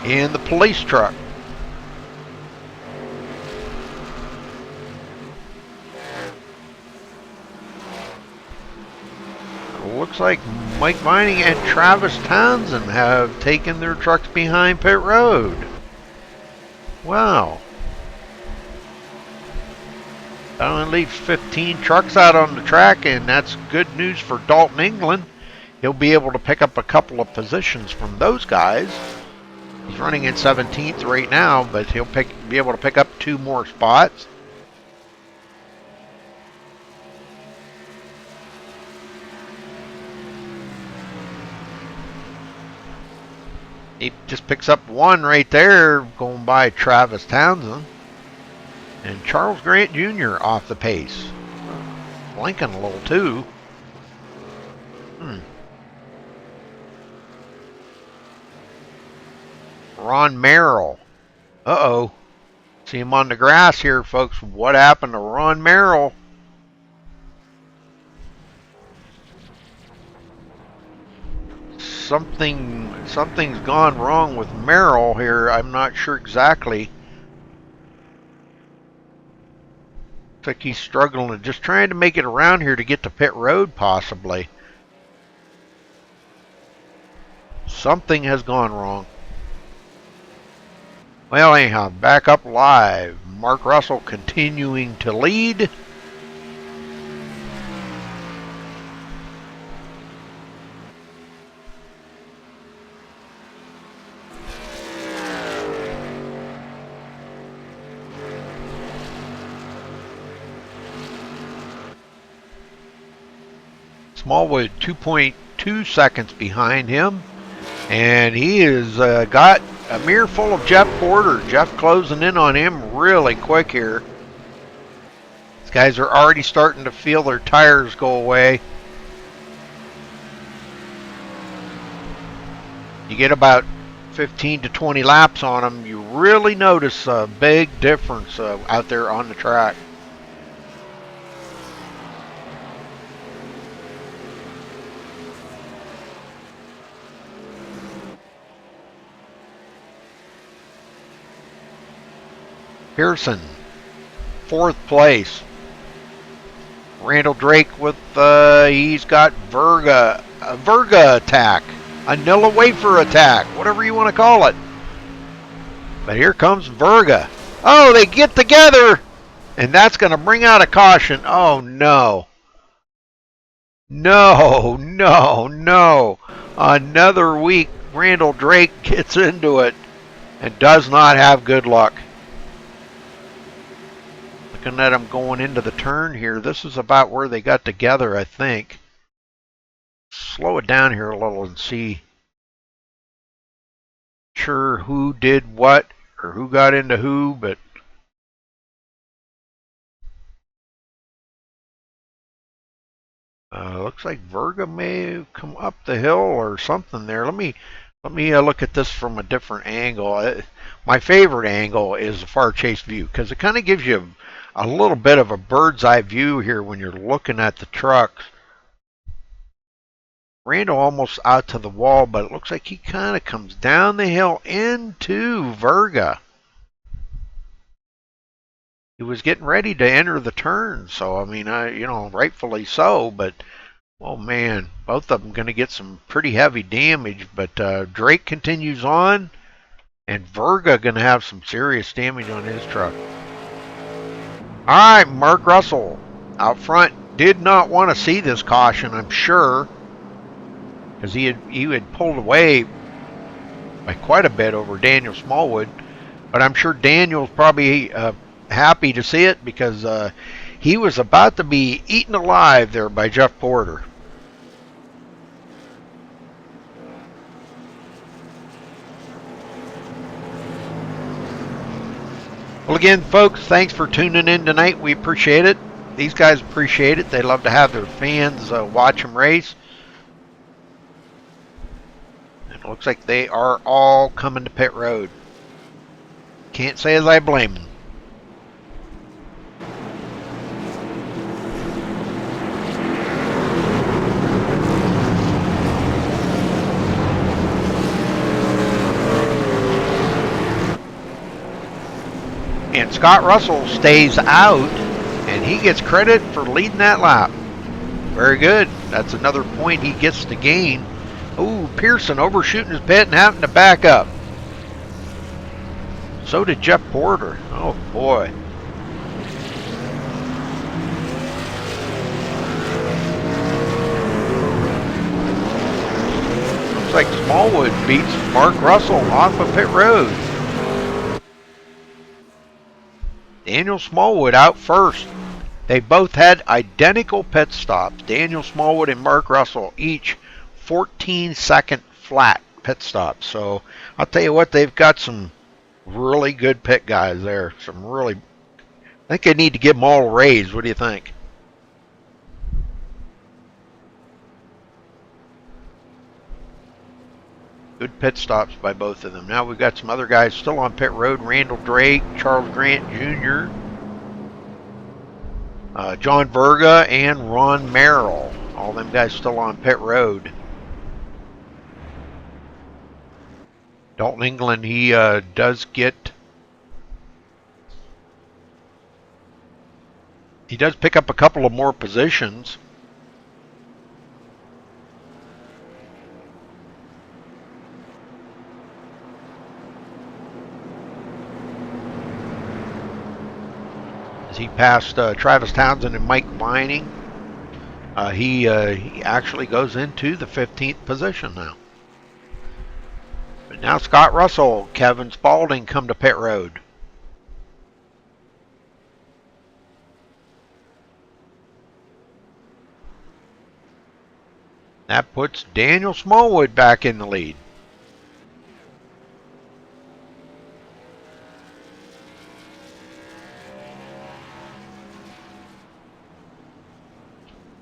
in the police truck. Looks like Mike Vining and Travis Townsend have taken their trucks behind pit road. Wow. That only leaves 15 trucks out on the track, and that's good news for Dalton England. He'll be able to pick up a couple of positions from those guys. He's running in 17th right now, but he'll be able to pick up 2 more spots. He just picks up 1 right there, going by Travis Townsend. And Charles Grant Jr. off the pace. Blinking a little too. Ron Merrill. Uh-oh. See him on the grass here, folks. What happened to Ron Merrill? Something's gone wrong with Merrill here. I'm not sure exactly. Looks like he's struggling and just trying to make it around here to get to pit road, possibly. Something has gone wrong. Well, anyhow, back up live. Mark Russell continuing to lead. Smallwood 2.2 seconds behind him, and he has got a mirror full of Jeff Porter. Jeff closing in on him really quick here. These guys are already starting to feel their tires go away. You get about 15 to 20 laps on them, you really notice a big difference out there on the track. Pearson, 4th place. Randall Drake with, he's got Virga, a Virga attack, a Nilla Wafer attack, whatever you want to call it. But here comes Virga. Oh, they get together, and that's going to bring out a caution. Oh, no. No, no, no. Another week, Randall Drake gets into it and does not have good luck. Looking at him going into the turn here, this is about where they got together, I think. Slow it down here a little and see sure who did what or who got into who, but looks like Virga may have come up the hill or something there. Let me look at this from a different angle. My favorite angle is the far chase view because it kind of gives you a little bit of a bird's eye view here when you're looking at the trucks. Randall almost out to the wall, but it looks like he kind of comes down the hill into Virga. He was getting ready to enter the turn, so I mean, rightfully so. But oh man, both of them going to get some pretty heavy damage. But Drake continues on, and Virga going to have some serious damage on his truck. All right, Mark Russell out front did not want to see this caution, I'm sure, because he had pulled away by quite a bit over Daniel Smallwood. But I'm sure Daniel's probably happy to see it because he was about to be eaten alive there by Jeff Porter. Well, again, folks, thanks for tuning in tonight. We appreciate it. These guys appreciate it. They love to have their fans watch them race. And it looks like they are all coming to pit road. Can't say as I blame them. And Scott Russell stays out, and he gets credit for leading that lap. Very good. That's another point he gets to gain. Ooh, Pearson overshooting his pit and having to back up. So did Jeff Porter. Oh, boy. Looks like Smallwood beats Mark Russell off of pit road. Daniel Smallwood out first. They both had identical pit stops. Daniel Smallwood and Mark Russell each 14-second flat pit stops. So I'll tell you what, they've got some really good pit guys there. I think they need to give them all a raise. What do you think? Good pit stops by both of them. Now we've got some other guys still on pit road. Randall Drake, Charles Grant Jr., John Virga, and Ron Merrill. All them guys still on pit road. Dalton England, he does pick up a couple of more positions. He passed Travis Townsend and Mike Vining. He actually goes into the 15th position now. But now Scott Russell, Kevin Spaulding come to pit road. That puts Daniel Smallwood back in the lead.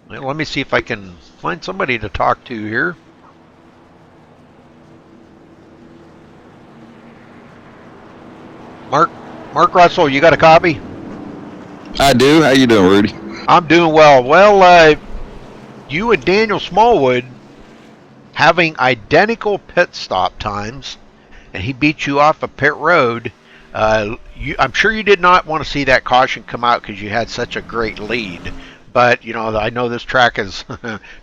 Let me see if I can find somebody to talk to here. Mark Russell, you got a copy? I do. How you doing, Rudy? I'm doing well. Well, you and Daniel Smallwood having identical pit stop times, and he beat you off of pit road. I'm sure you did not want to see that caution come out because you had such a great lead. But I know this track is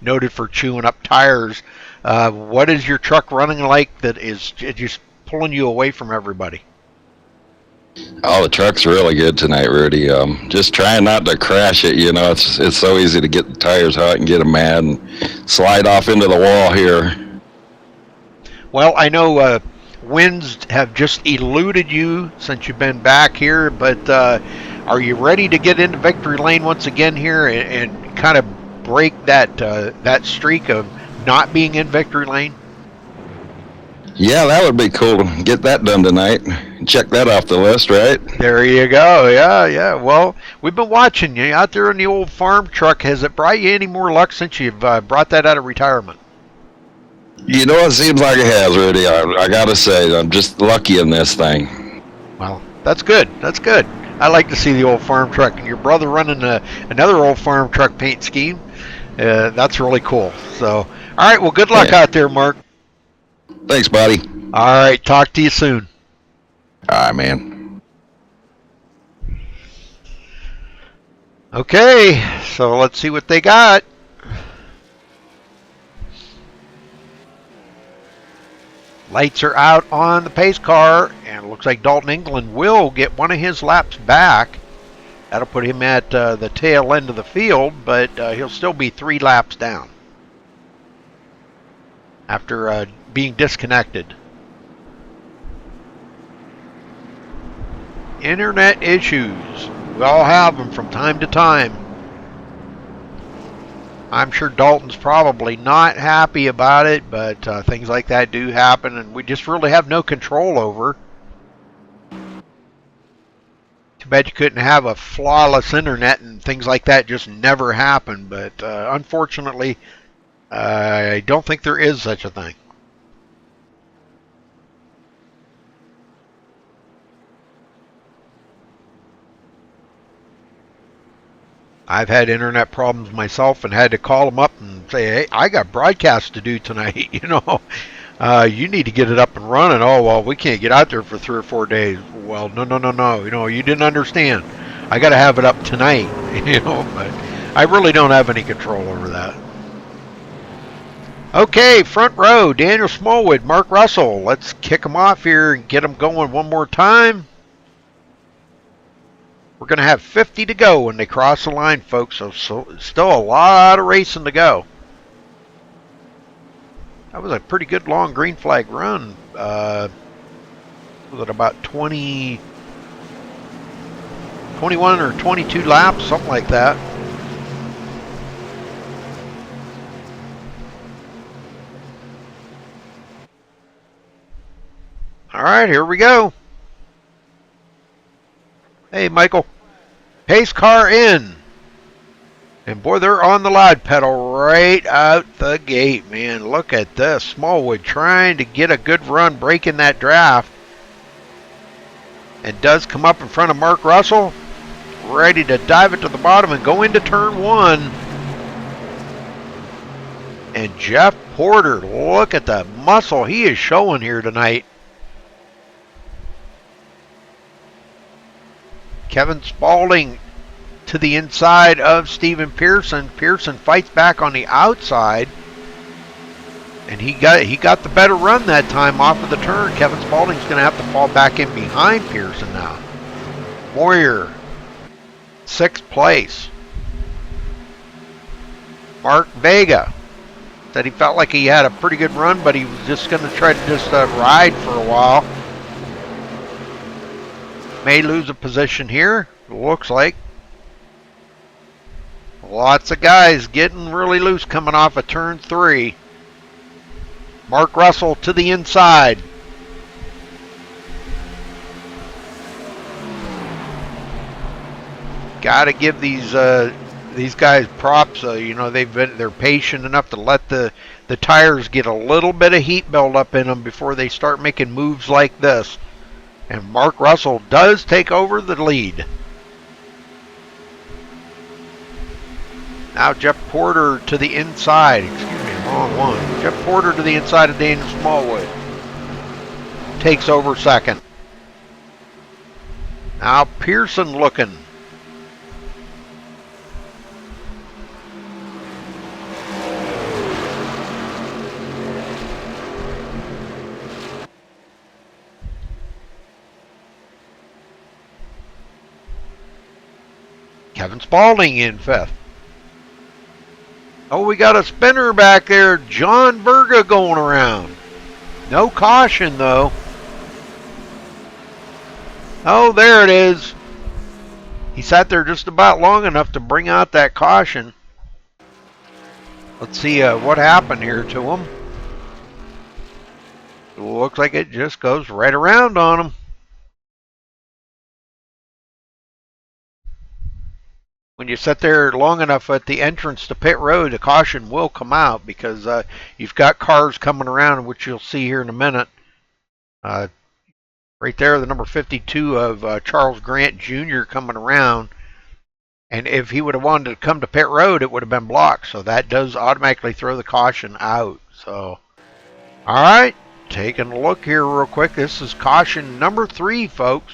noted for chewing up tires. What is your truck running like that is just pulling you away from everybody? Oh, the truck's really good tonight, Rudy. Just trying not to crash it. It's so easy to get the tires hot and get them mad and slide off into the wall here. Well, I know winds have just eluded you since you've been back here, but are you ready to get into victory lane once again here and kind of break that streak of not being in victory lane? Yeah, that would be cool to get that done tonight. Check that off the list, right? There you go. Yeah. Well, we've been watching you out there in the old farm truck. Has it brought you any more luck since you've brought that out of retirement? It seems like it has, Rudy. I gotta say, I'm just lucky in this thing. Well, that's good. That's good. I like to see the old farm truck, and your brother running another old farm truck paint scheme. That's really cool. So, all right. Well, good luck out there, Mark. Thanks, buddy. All right. Talk to you soon. All right, man. Okay. So let's see what they got. Lights are out on the pace car, and it looks like Dalton England will get one of his laps back. That'll put him at the tail end of the field, but he'll still be 3 laps down after being disconnected. Internet issues. We all have them from time to time. I'm sure Dalton's probably not happy about it, but things like that do happen, and we just really have no control over. Too bad you couldn't have a flawless internet and things like that just never happen, but unfortunately, I don't think there is such a thing. I've had internet problems myself and had to call them up and say, hey, I got broadcast to do tonight, you need to get it up and running. Oh, well, we can't get out there for 3 or 4 days. Well, no, you didn't understand. I got to have it up tonight, but I really don't have any control over that. Okay, front row, Daniel Smallwood, Mark Russell. Let's kick them off here and get them going one more time. We're going to have 50 to go when they cross the line, folks, so still a lot of racing to go. That was a pretty good long green flag run. Was it about 21 or 22 laps, something like that. All right, here we go. Hey, Michael. Pace car in. And boy, they're on the loud pedal right out the gate, man. Look at this. Smallwood trying to get a good run, breaking that draft. And does come up in front of Mark Russell. Ready to dive it to the bottom and go into turn 1. And Jeff Porter, look at the muscle he is showing here tonight. Kevin Spaulding to the inside of Steven Pearson. Pearson fights back on the outside. And he got the better run that time off of the turn. Kevin Spaulding's going to have to fall back in behind Pearson now. Moyer, 6th place. Mark Vega said he felt like he had a pretty good run, but he was just going to try to just ride for a while. May lose a position here, looks like. Lots of guys getting really loose coming off of turn 3. Mark Russell to the inside. Got to give these guys props. They're patient enough to let the tires get a little bit of heat build up in them before they start making moves like this. And Mark Russell does take over the lead. Now Jeff Porter to the inside. Excuse me, wrong one. Jeff Porter to the inside of Daniel Smallwood. Takes over second. Now Pearson looking. Kevin Spaulding in fifth. Oh, we got a spinner back there. John Berga going around. No caution, though. Oh, there it is. He sat there just about long enough to bring out that caution. Let's see what happened here to him. It looks like it just goes right around on him. When you sit there long enough at the entrance to pit road, the caution will come out because you've got cars coming around, which you'll see here in a minute. Right there, the number 52 of Charles Grant Jr. coming around. And if he would have wanted to come to pit road, it would have been blocked. So that does automatically throw the caution out. So, all right, taking a look here real quick. This is caution number 3, folks.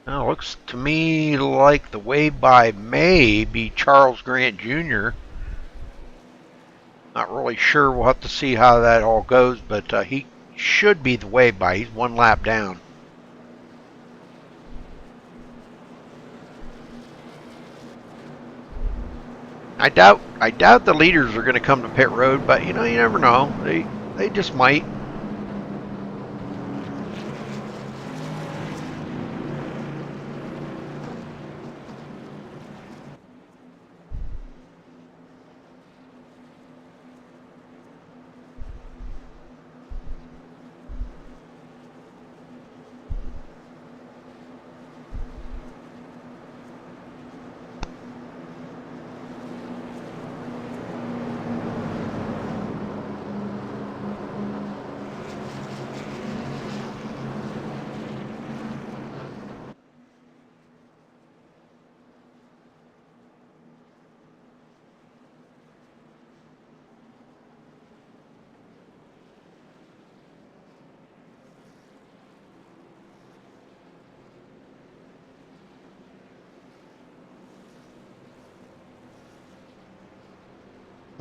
Now, looks to me like the way by may be Charles Grant Jr. Not really sure. We'll have to see how that all goes, but he should be the way by. He's one lap down. I doubt the leaders are going to come to pit road, but you never know. They just might.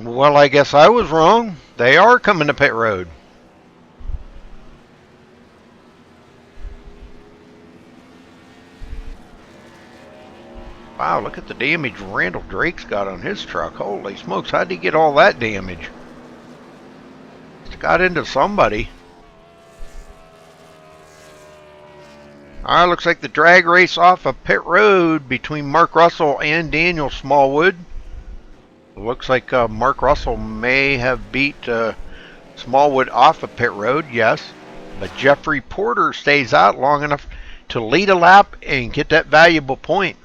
Well, I guess I was wrong. They are coming to pit road. Wow, look at the damage Randall Drake's got on his truck. Holy smokes, how'd he get all that damage? It's got into somebody. Alright, looks like the drag race off of pit road between Mark Russell and Daniel Smallwood. Looks like Mark Russell may have beat Smallwood off of pit road, yes. But Jeffrey Porter stays out long enough to lead a lap and get that valuable point.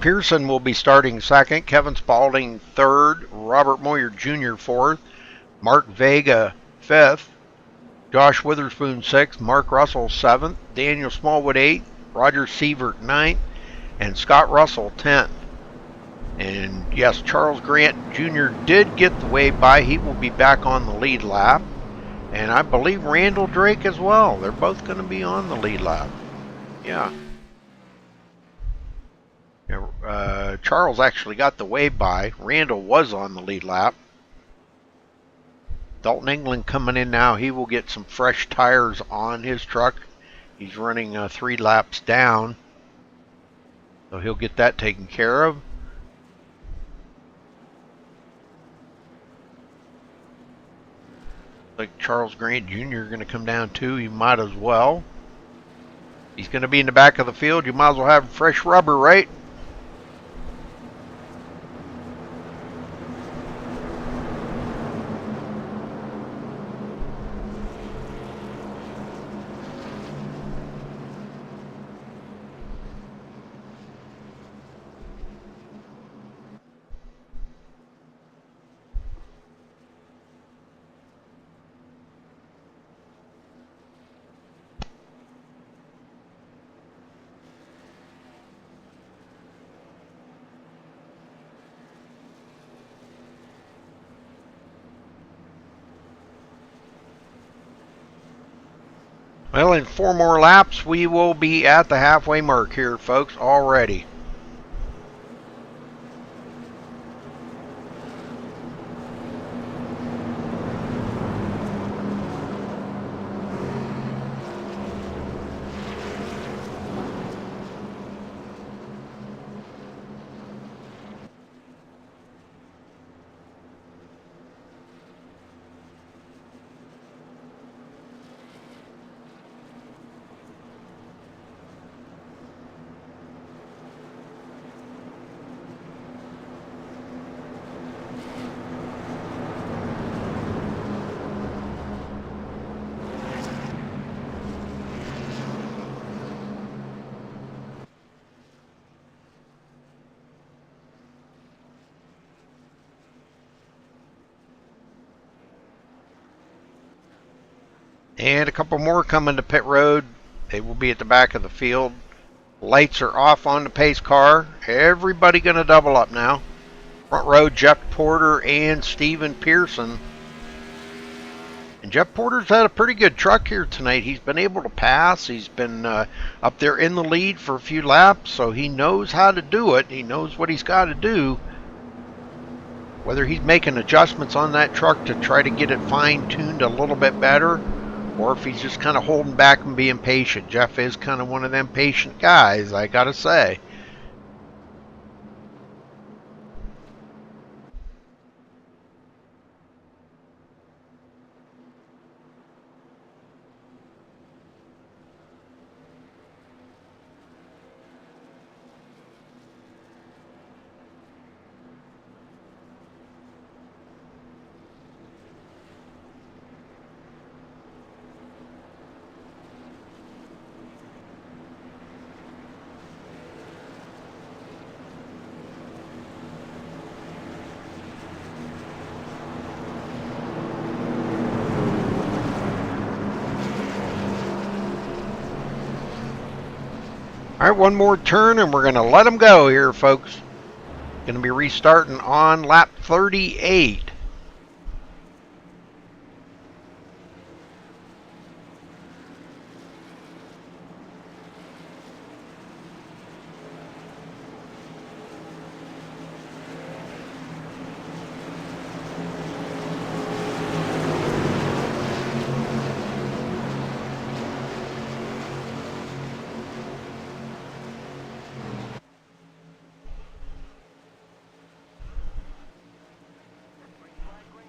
Pearson will be starting second, Kevin Spaulding third, Robert Moyer Jr. fourth, Mark Vega fifth, Josh Witherspoon sixth, Mark Russell seventh, Daniel Smallwood eighth, Roger Sievert ninth, and Scott Russell 10th. And yes, Charles Grant Jr. did get the way by. He will be back on the lead lap. And I believe Randall Drake as well. They're both going to be on the lead lap. Yeah. Charles actually got the way by. Randall was on the lead lap. Dalton England coming in now. He will get some fresh tires on his truck. He's running 3 laps down, so he'll get that taken care of. Like Charles Grant Jr. going to come down too. He might as well. He's going to be in the back of the field. You might as well have fresh rubber, right? Well, in 4 more laps, we will be at the halfway mark here, folks, already. And a couple more coming to pit road. They will be at the back of the field. Lights are off on the pace car. Everybody going to double up now. Front row, Jeff Porter and Steven Pearson. And Jeff Porter's had a pretty good truck here tonight. He's been able to pass. He's been up there in the lead for a few laps, so he knows how to do it. He knows what he's got to do. Whether he's making adjustments on that truck to try to get it fine-tuned a little bit better, or if he's just kind of holding back and being patient. Jeff is kind of one of them patient guys, I gotta say. All right, one more turn and we're going to let them go here, folks. Going to be restarting on lap 38.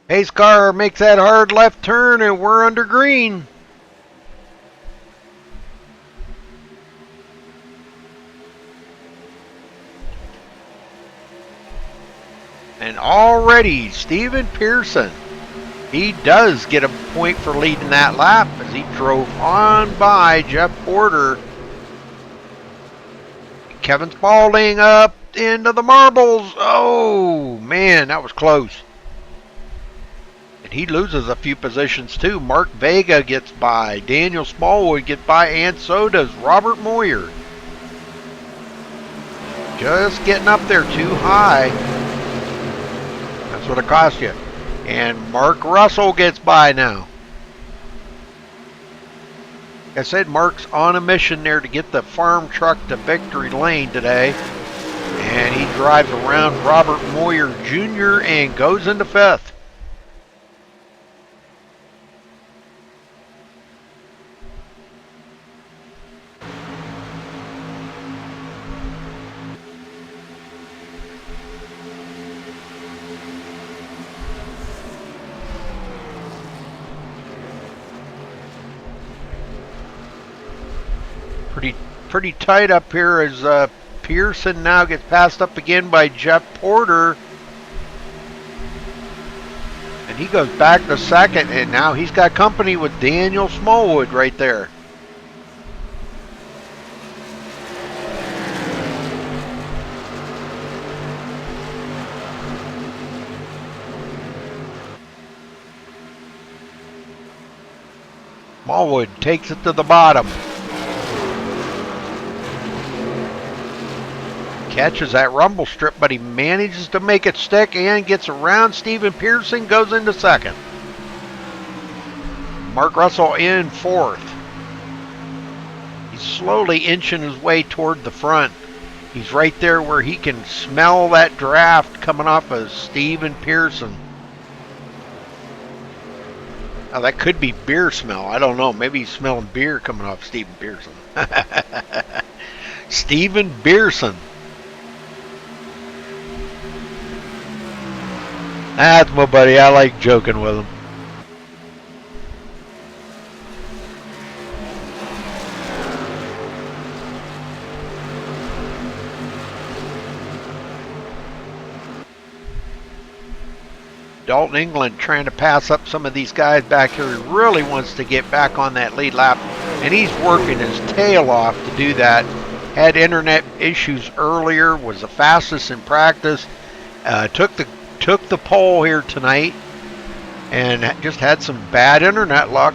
Pace car makes that hard left turn and we're under green. And already Steven Pearson, he does get a point for leading that lap as he drove on by Jeff Porter. Kevin Spaulding up into the marbles. Oh man, that was close. He loses a few positions too. Mark Vega gets by. Daniel Smallwood gets by, and so does Robert Moyer. Just getting up there too high. That's what it cost you. And Mark Russell gets by now. Like I said, Mark's on a mission there to get the farm truck to victory lane today. And he drives around Robert Moyer Jr. and goes into 5th. Pretty tight up here as Pearson now gets passed up again by Jeff Porter. And he goes back to second, and now he's got company with Daniel Smallwood right there. Smallwood takes it to the bottom. Catches that rumble strip, but he manages to make it stick and gets around Stephen Pearson, goes into second. Mark Russell in fourth. He's slowly inching his way toward the front. He's right there where he can smell that draft coming off of Stephen Pearson. Now that could be beer smell. I don't know. Maybe he's smelling beer coming off Stephen Pearson. Stephen Pearson. That's my buddy. I like joking with him. Dalton England trying to pass up some of these guys back here. He really wants to get back on that lead lap, and he's working his tail off to do that. Had internet issues earlier, was the fastest in practice, took the pole here tonight, and just had some bad internet luck.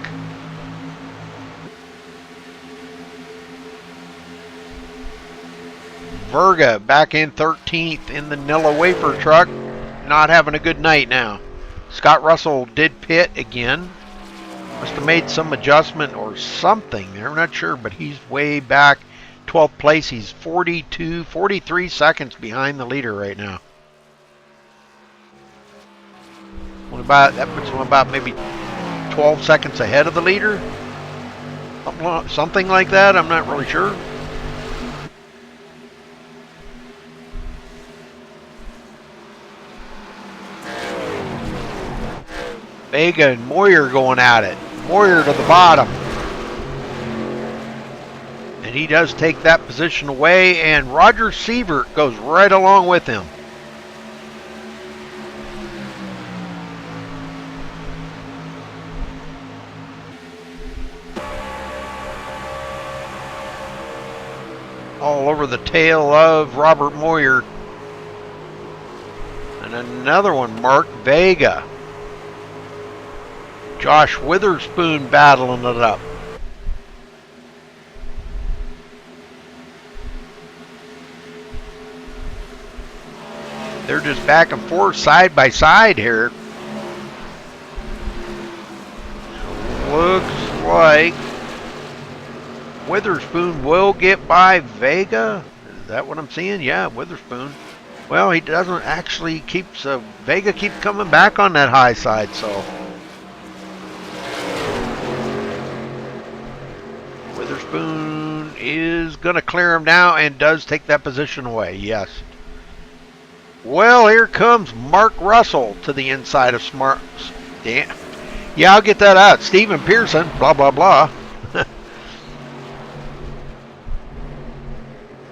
Verga back in 13th in the Nilla Wafer truck. Not having a good night now. Scott Russell did pit again. Must have made some adjustment or something there. I'm not sure, but he's way back. 12th place. He's 43 seconds behind the leader right now. That puts him about maybe 12 seconds ahead of the leader. Something like that. I'm not really sure. Vega and Moyer going at it. Moyer to the bottom. And he does take that position away, and Roger Sievert goes right along with him. All over the tail of Robert Moyer. And another one, Mark Vega. Josh Witherspoon battling it up. They're just back and forth, side by side here. Looks like Witherspoon will get by Vega. Is that what I'm seeing? Yeah, Witherspoon. Well, he doesn't actually Vega keeps coming back on that high side, so. Witherspoon is going to clear him now and does take that position away. Yes. Well, here comes Mark Russell to the inside of Smart. Yeah, I'll get that out. Stephen Pearson, blah, blah, blah.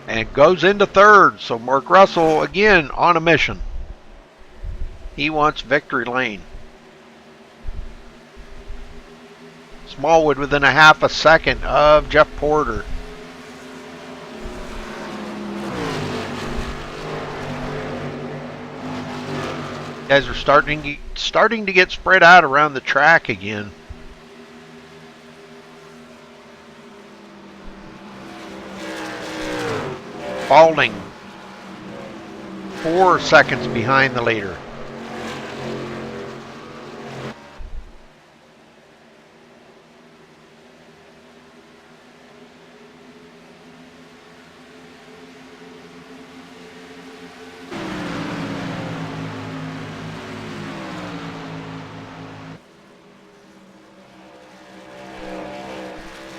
And goes into third. So Mark Russell, again, on a mission. He wants victory lane. Smallwood within a half a second of Jeff Porter. Guys are starting to get spread out around the track again. Balding 4 seconds behind the leader.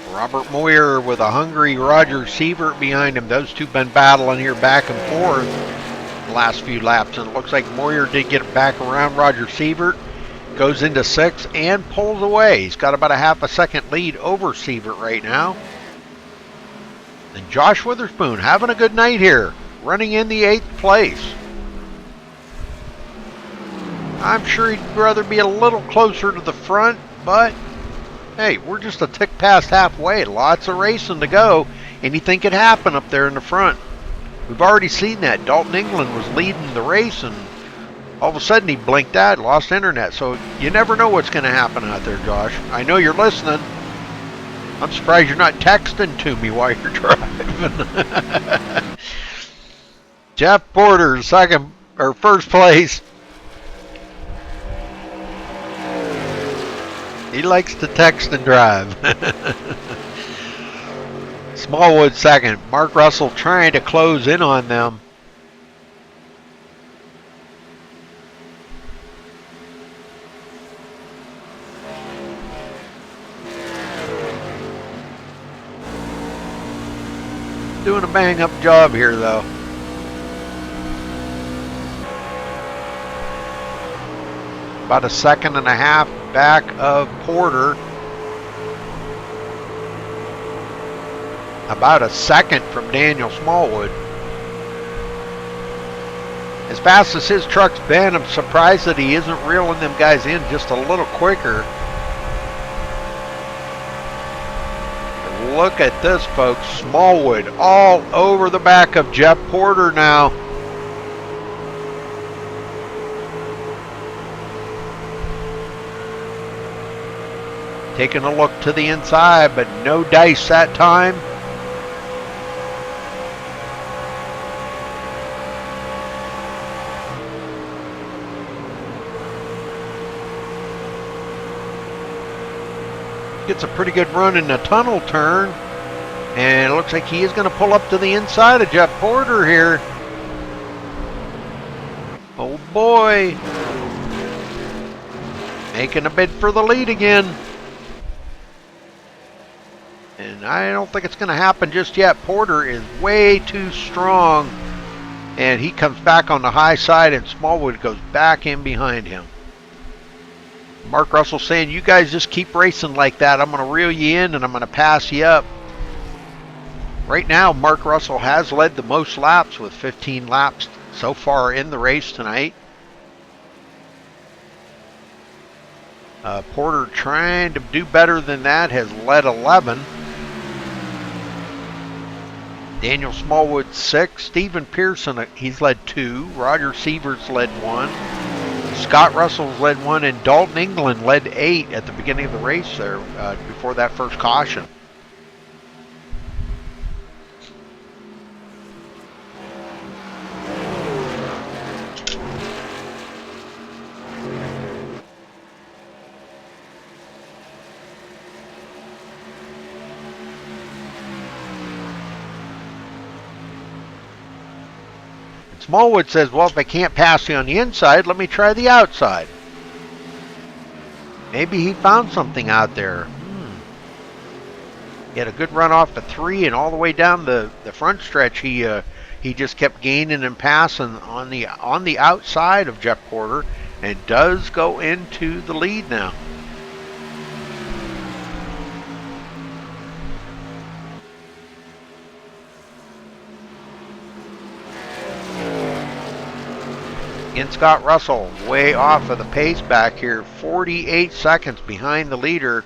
Robert Moyer with a hungry Roger Sievert behind him. Those two been battling here back and forth the last few laps. And it looks like Moyer did get back around Roger Sievert. Goes into 6th and pulls away. He's got about a half a second lead over Sievert right now. And Josh Witherspoon having a good night here, running in the 8th place. I'm sure he'd rather be a little closer to the front, but hey, we're just a tick past halfway. Lots of racing to go. Anything could happen up there in the front. We've already seen that. Dalton England was leading the race, and all of a sudden he blinked out, lost internet. So you never know what's going to happen out there, Josh. I know you're listening. I'm surprised you're not texting to me while you're driving. Jeff Porter, first place. He likes to text and drive. Smallwood second. Mark Russell trying to close in on them. Doing a bang-up job here, though. About a second and a half back of Porter. About a second from Daniel Smallwood. As fast as his truck's been, I'm surprised that he isn't reeling them guys in just a little quicker. Look at this, folks. Smallwood all over the back of Jeff Porter now. Taking a look to the inside, but no dice that time. Gets a pretty good run in the tunnel turn, and it looks like he is going to pull up to the inside of Jeff Porter here. Oh boy, making a bid for the lead again, and I don't think it's going to happen just yet. Porter is way too strong, and he comes back on the high side, and Smallwood goes back in behind him. Mark Russell saying, you guys just keep racing like that. I'm going to reel you in and I'm going to pass you up. Right now, Mark Russell has led the most laps with 15 laps so far in the race tonight. Porter trying to do better than that, has led 11. Daniel Smallwood 6. Stephen Pearson, he's led 2. Roger Sievers led 1. Scott Russell's led 1, and Dalton England led 8 at the beginning of the race there before that first caution. Smallwood says, well, if I can't pass you on the inside, let me try the outside. Maybe he found something out there. He had a good run off the 3, and all the way down the front stretch, he just kept gaining and passing on the outside of Jeff Porter, and does go into the lead now. And Scott Russell way off of the pace back here, 48 seconds behind the leader.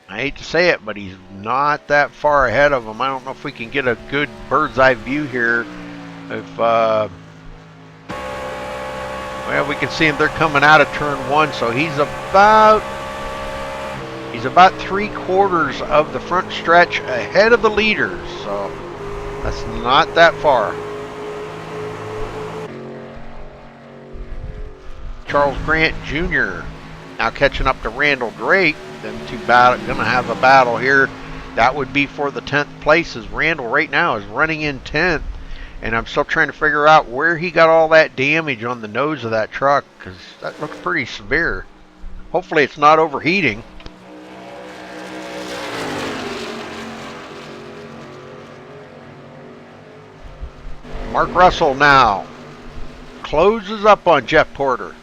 I hate to say it, but he's not that far ahead of him. I don't know if we can get a good bird's eye view here. If well, we can see him. They're coming out of turn 1, so he's about 3/4 of the front stretch ahead of the leaders. So that's not that far. Charles Grant Jr. now catching up to Randall Drake. Them two going to have a battle here. That would be for the 10th place, as Randall right now is running in 10th. And I'm still trying to figure out where he got all that damage on the nose of that truck, because that looks pretty severe. Hopefully it's not overheating. Mark Russell now closes up on Jeff Porter.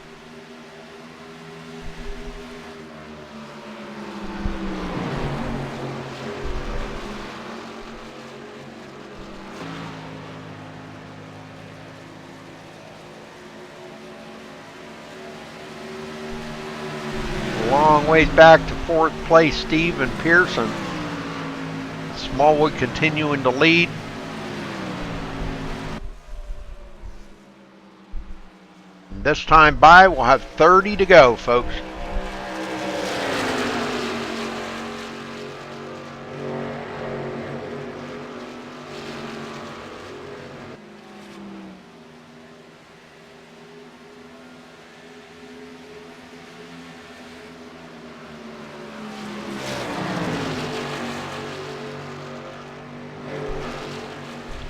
long ways back to 4th place, Stephen Pearson. Smallwood continuing to lead. And this time by, we'll have 30 to go, folks.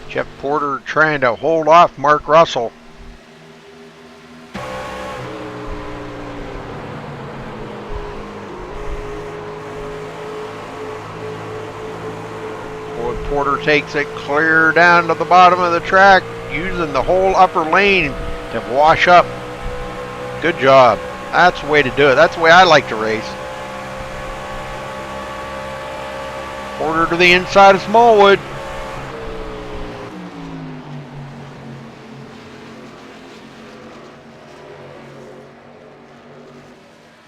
Jeff Porter trying to hold off Mark Russell. Boy, Porter takes it clear down to the bottom of the track, using the whole upper lane to wash up. Good job. That's the way to do it. That's the way I like to race. Porter to the inside of Smallwood.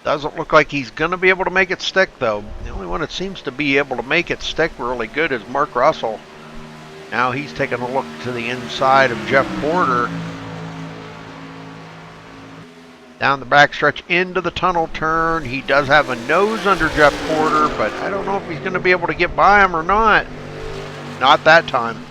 Doesn't look like he's going to be able to make it stick, though. The only one that seems to be able to make it stick really good is Mark Russell. Now he's taking a look to the inside of Jeff Porter. Down the backstretch into the tunnel turn. He does have a nose under Jeff Porter, but I don't know if he's going to be able to get by him or not. Not that time.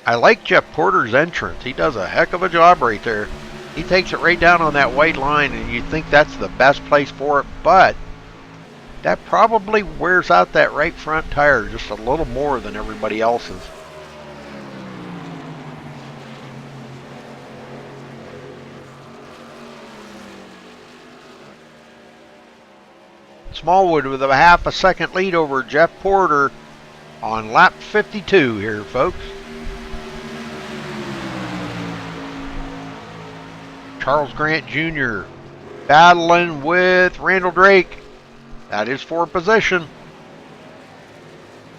I like Jeff Porter's entrance. He does a heck of a job right there. He takes it right down on that white line, and you think that's the best place for it, but that probably wears out that right front tire just a little more than everybody else's. Smallwood with a half a second lead over Jeff Porter on lap 52 here, folks. Charles Grant Jr. battling with Randall Drake. That is for position.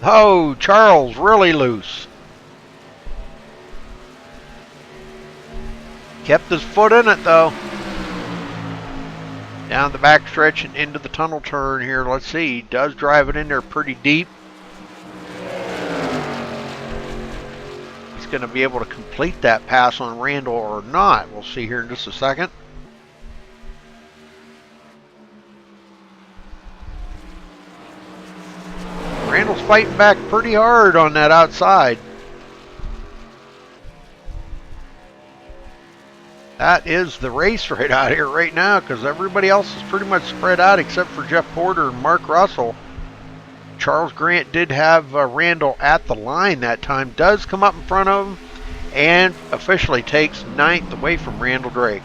Oh, Charles really loose. Kept his foot in it, though. Down the backstretch and into the tunnel turn here. Let's see. He does drive it in there pretty deep. Going to be able to complete that pass on Randall or not. We'll see here in just a second. Randall's fighting back pretty hard on that outside. That is the race right out here right now, because everybody else is pretty much spread out except for Jeff Porter and Mark Russell. Charles Grant did have Randall at the line that time, does come up in front of him, and officially takes 9th away from Randall Drake.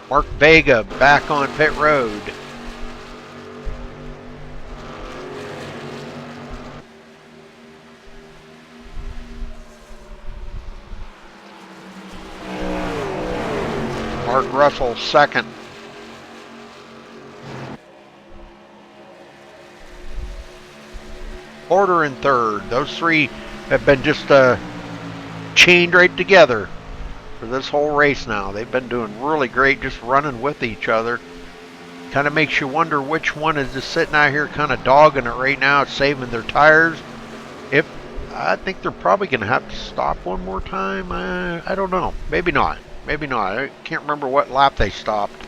Mark Vega back on pit road. Mark Russell second. Porter in third. Those three have been just chained right together for this whole race now. They've been doing really great, just running with each other. Kind of makes you wonder which one is just sitting out here kind of dogging it right now, saving their tires. If I think they're probably going to have to stop one more time. I don't know. Maybe not. Maybe not. I can't remember what lap they stopped.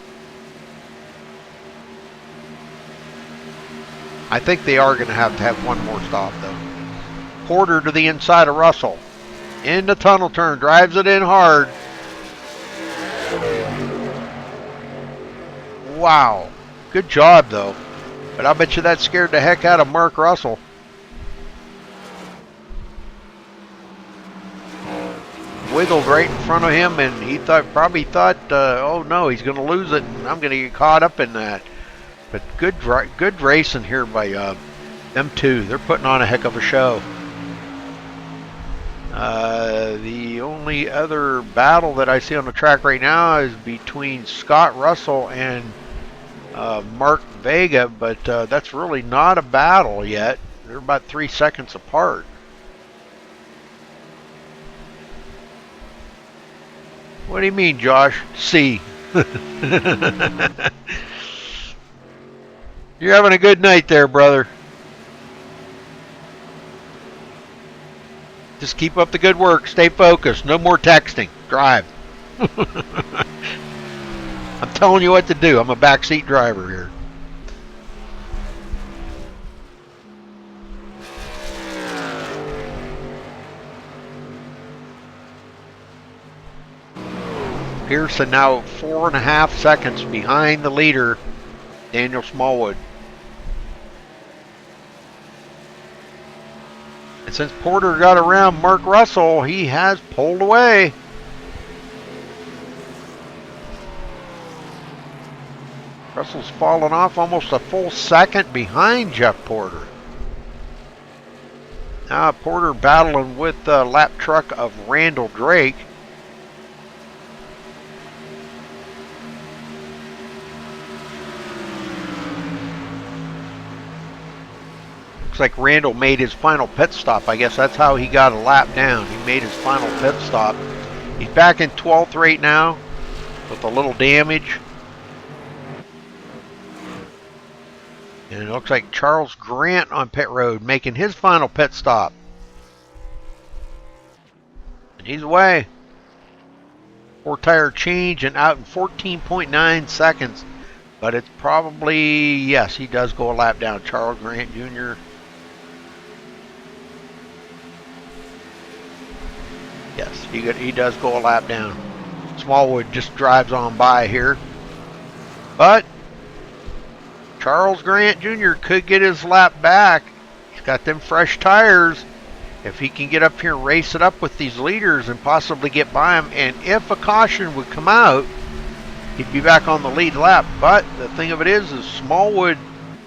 I think they are going to have one more stop, though. Porter to the inside of Russell. In the tunnel turn. Drives it in hard. Wow. Good job, though. But I bet you that scared the heck out of Mark Russell. Wiggled right in front of him, and he probably thought, oh no, he's going to lose it, and I'm going to get caught up in that. But good racing here by them two. They're putting on a heck of a show. The only other battle that I see on the track right now is between Scott Russell and Mark Vega, but that's really not a battle yet. They're about 3 seconds apart. What do you mean, Josh? C. You're having a good night there, brother. Just keep up the good work. Stay focused. No more texting. Drive. I'm telling you what to do. I'm a backseat driver here. Pearson now 4.5 seconds behind the leader, Daniel Smallwood. And since Porter got around Mark Russell, he has pulled away. Russell's fallen off almost a full second behind Jeff Porter. Now Porter battling with the lap truck of Randall Drake. Looks like Randall made his final pit stop. I guess that's how he got a lap down. He made his final pit stop. He's back in 12th right now with a little damage. And it looks like Charles Grant on pit road making his final pit stop. And he's away. 4-tire change and out in 14.9 seconds. But it's probably, yes, he does go a lap down. Charles Grant Jr. Yes, he does go a lap down. Smallwood just drives on by here. But Charles Grant Jr. could get his lap back. He's got them fresh tires. If he can get up here and race it up with these leaders and possibly get by them, and if a caution would come out, he'd be back on the lead lap. But the thing of it is Smallwood,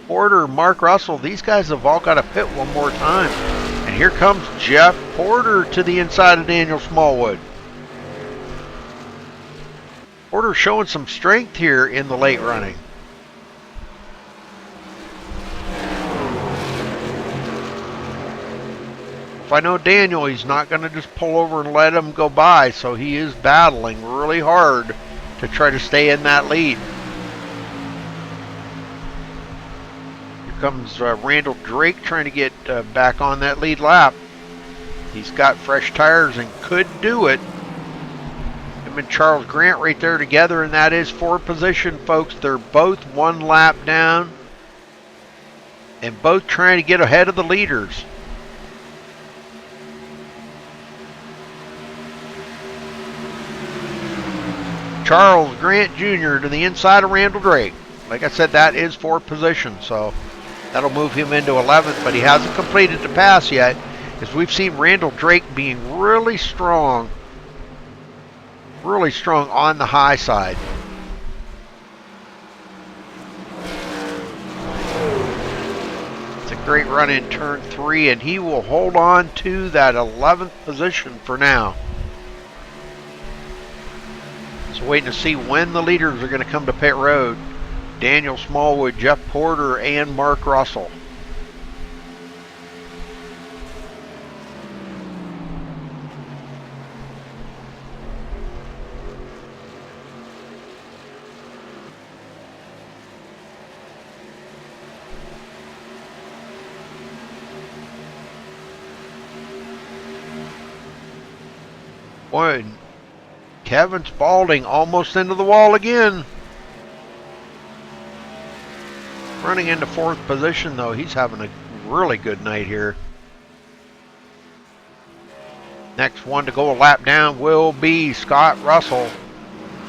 Porter, Mark Russell, these guys have all got to pit one more time. And here comes Jeff Porter to the inside of Daniel Smallwood. Porter showing some strength here in the late running. If I know Daniel, he's not going to just pull over and let him go by, so he is battling really hard to try to stay in that lead. Here comes Randall Drake trying to get back on that lead lap. He's got fresh tires and could do it. Him and Charles Grant right there together, and that is 4th position, folks. They're both 1 lap down and both trying to get ahead of the leaders. Charles Grant Jr. to the inside of Randall Drake. Like I said, that is 4th position, so that'll move him into 11th, but he hasn't completed the pass yet, as we've seen Randall Drake being really strong on the high side. It's a great run in turn 3, and he will hold on to that 11th position for now. So waiting to see when the leaders are going to come to pit road. Daniel Smallwood, Jeff Porter, and Mark Russell. Boy, Kevin Spaulding almost into the wall again. Running into 4th position, though. He's having a really good night here. Next one to go a lap down will be Scott Russell.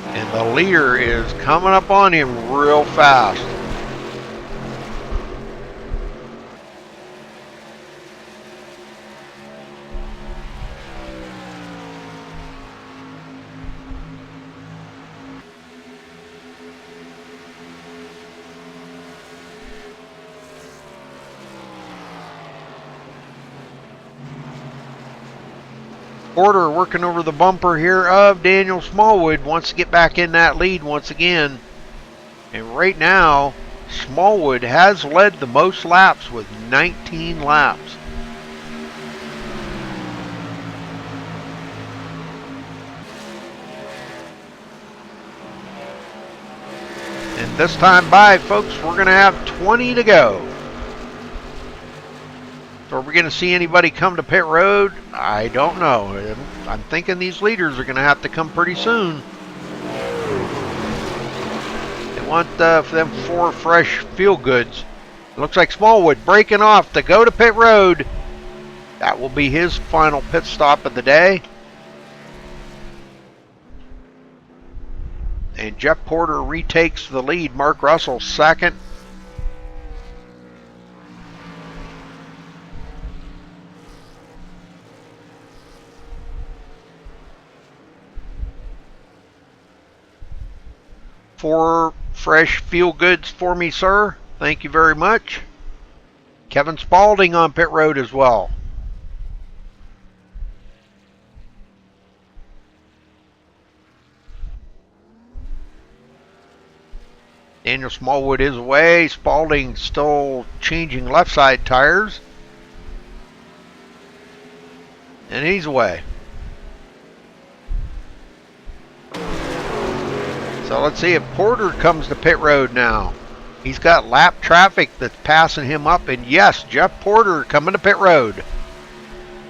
And the leader is coming up on him real fast. Porter working over the bumper here of Daniel Smallwood. Wants to get back in that lead once again. And right now, Smallwood has led the most laps with 19 laps. And this time by, folks, we're going to have 20 to go. So are we going to see anybody come to pit road? I don't know. I'm thinking these leaders are going to have to come pretty soon. They want for them 4 fresh feel-goods. It looks like Smallwood breaking off to go to pit road. That will be his final pit stop of the day. And Jeff Porter retakes the lead. Mark Russell second. Four fresh feel-goods for me, sir. Thank you very much. Kevin Spaulding on pit road as well. Daniel Smallwood is away. Spaulding still changing left side tires. And he's away. So let's see if Porter comes to pit road now. He's got lap traffic that's passing him up. And yes, Jeff Porter coming to pit road.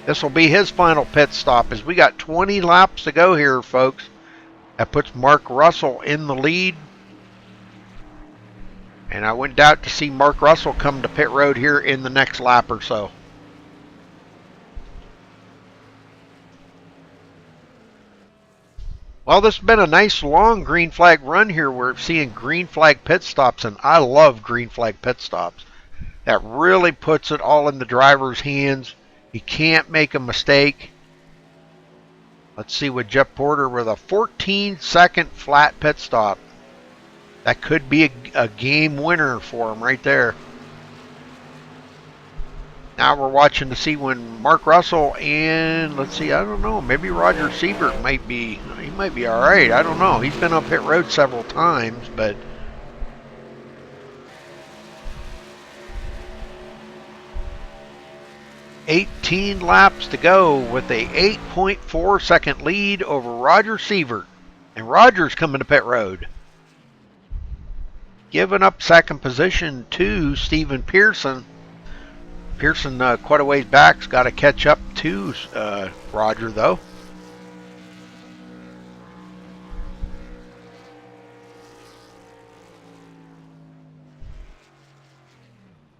This will be his final pit stop as we got 20 laps to go here, folks. That puts Mark Russell in the lead. And I went out to see Mark Russell come to pit road here in the next lap or so. Well, this has been a nice long green flag run here. We're seeing green flag pit stops, and I love green flag pit stops. That really puts it all in the driver's hands. He can't make a mistake. Let's see with Jeff Porter with a 14-second flat pit stop. That could be a game winner for him right there. Now we're watching to see when Mark Russell and, let's see, I don't know, maybe Roger Siebert might be all right. I don't know. He's been on pit road several times, but 18 laps to go with a 8.4 second lead over Roger Siebert. And Roger's coming to pit road. Giving up second position to Stephen Pearson. Pearson quite a ways back's got to catch up to Roger though.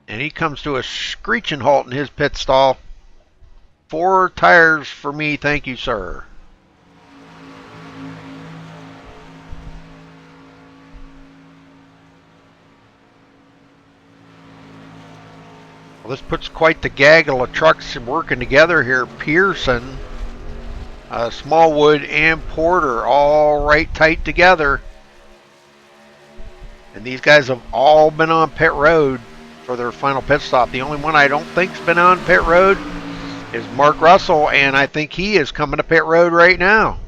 And he comes to a screeching halt in his pit stall. 4 tires for me, thank you, sir. Well, this puts quite the gaggle of trucks working together here. Pearson, Smallwood, and Porter all right tight together. And these guys have all been on pit road for their final pit stop. The only one I don't think's been on pit road is Mark Russell, and I think he is coming to pit road right now.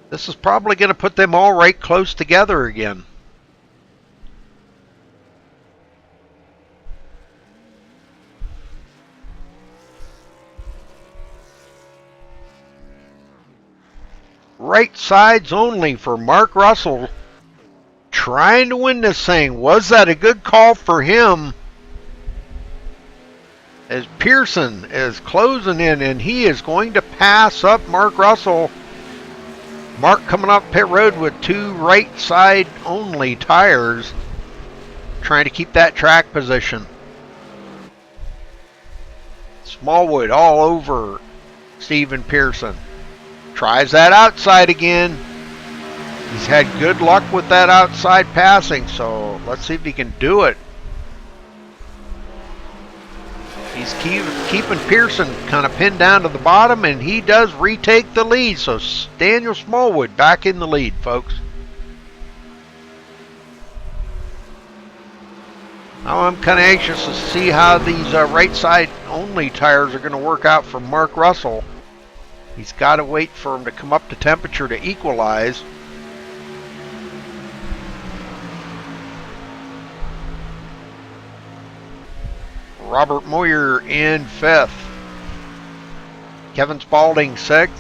This is probably going to put them all right close together again. Right sides only for Mark Russell, trying to win this thing. Was that a good call for him? As Pearson is closing in, and he is going to pass up Mark Russell. Mark coming up pit road with 2 right side only tires, trying to keep that track position. Smallwood all over Stephen Pearson. Tries that outside again. He's had good luck with that outside passing, so let's see if he can do it. He's keeping Pearson kind of pinned down to the bottom, and he does retake the lead. So Daniel Smallwood back in the lead, folks. Now I'm kind of anxious to see how these right side only tires are going to work out for Mark Russell. He's got to wait for him to come up to temperature to equalize. Robert Moyer in 5th. Kevin Spaulding 6th.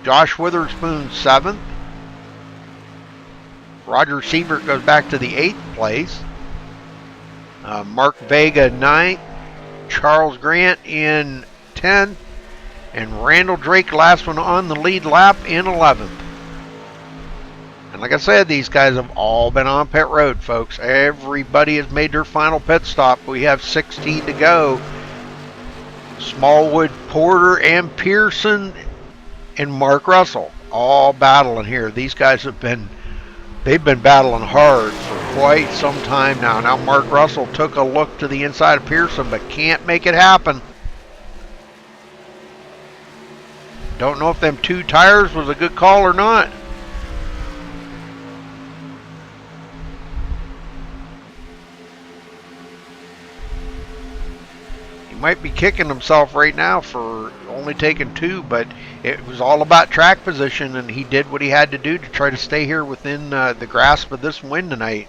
Josh Witherspoon 7th. Roger Siebert goes back to the 8th place. Mark Vega 9th. Charles Grant in 10th. And Randall Drake, last one on the lead lap, in 11th. And like I said, these guys have all been on pit road, folks. Everybody has made their final pit stop. We have 16 to go. Smallwood, Porter, and Pearson, and Mark Russell all battling here. These guys they've been battling hard for quite some time now. Now Mark Russell took a look to the inside of Pearson, but can't make it happen. Don't know if them 2 tires was a good call or not. Might be kicking himself right now for only taking 2, but it was all about track position, and he did what he had to do to try to stay here within the grasp of this win tonight.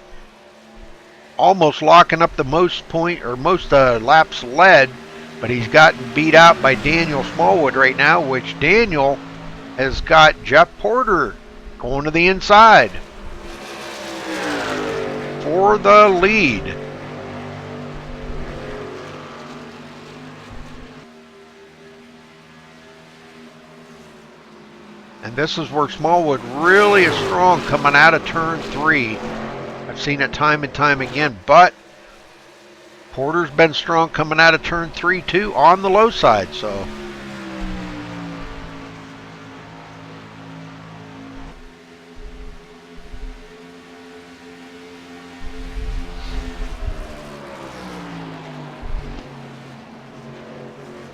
Almost locking up the most laps led, but he's gotten beat out by Daniel Smallwood right now, which Daniel has got Jeff Porter going to the inside for the lead. And this is where Smallwood really is strong coming out of turn 3. I've seen it time and time again, but Porter's been strong coming out of turn 3 too on the low side, so.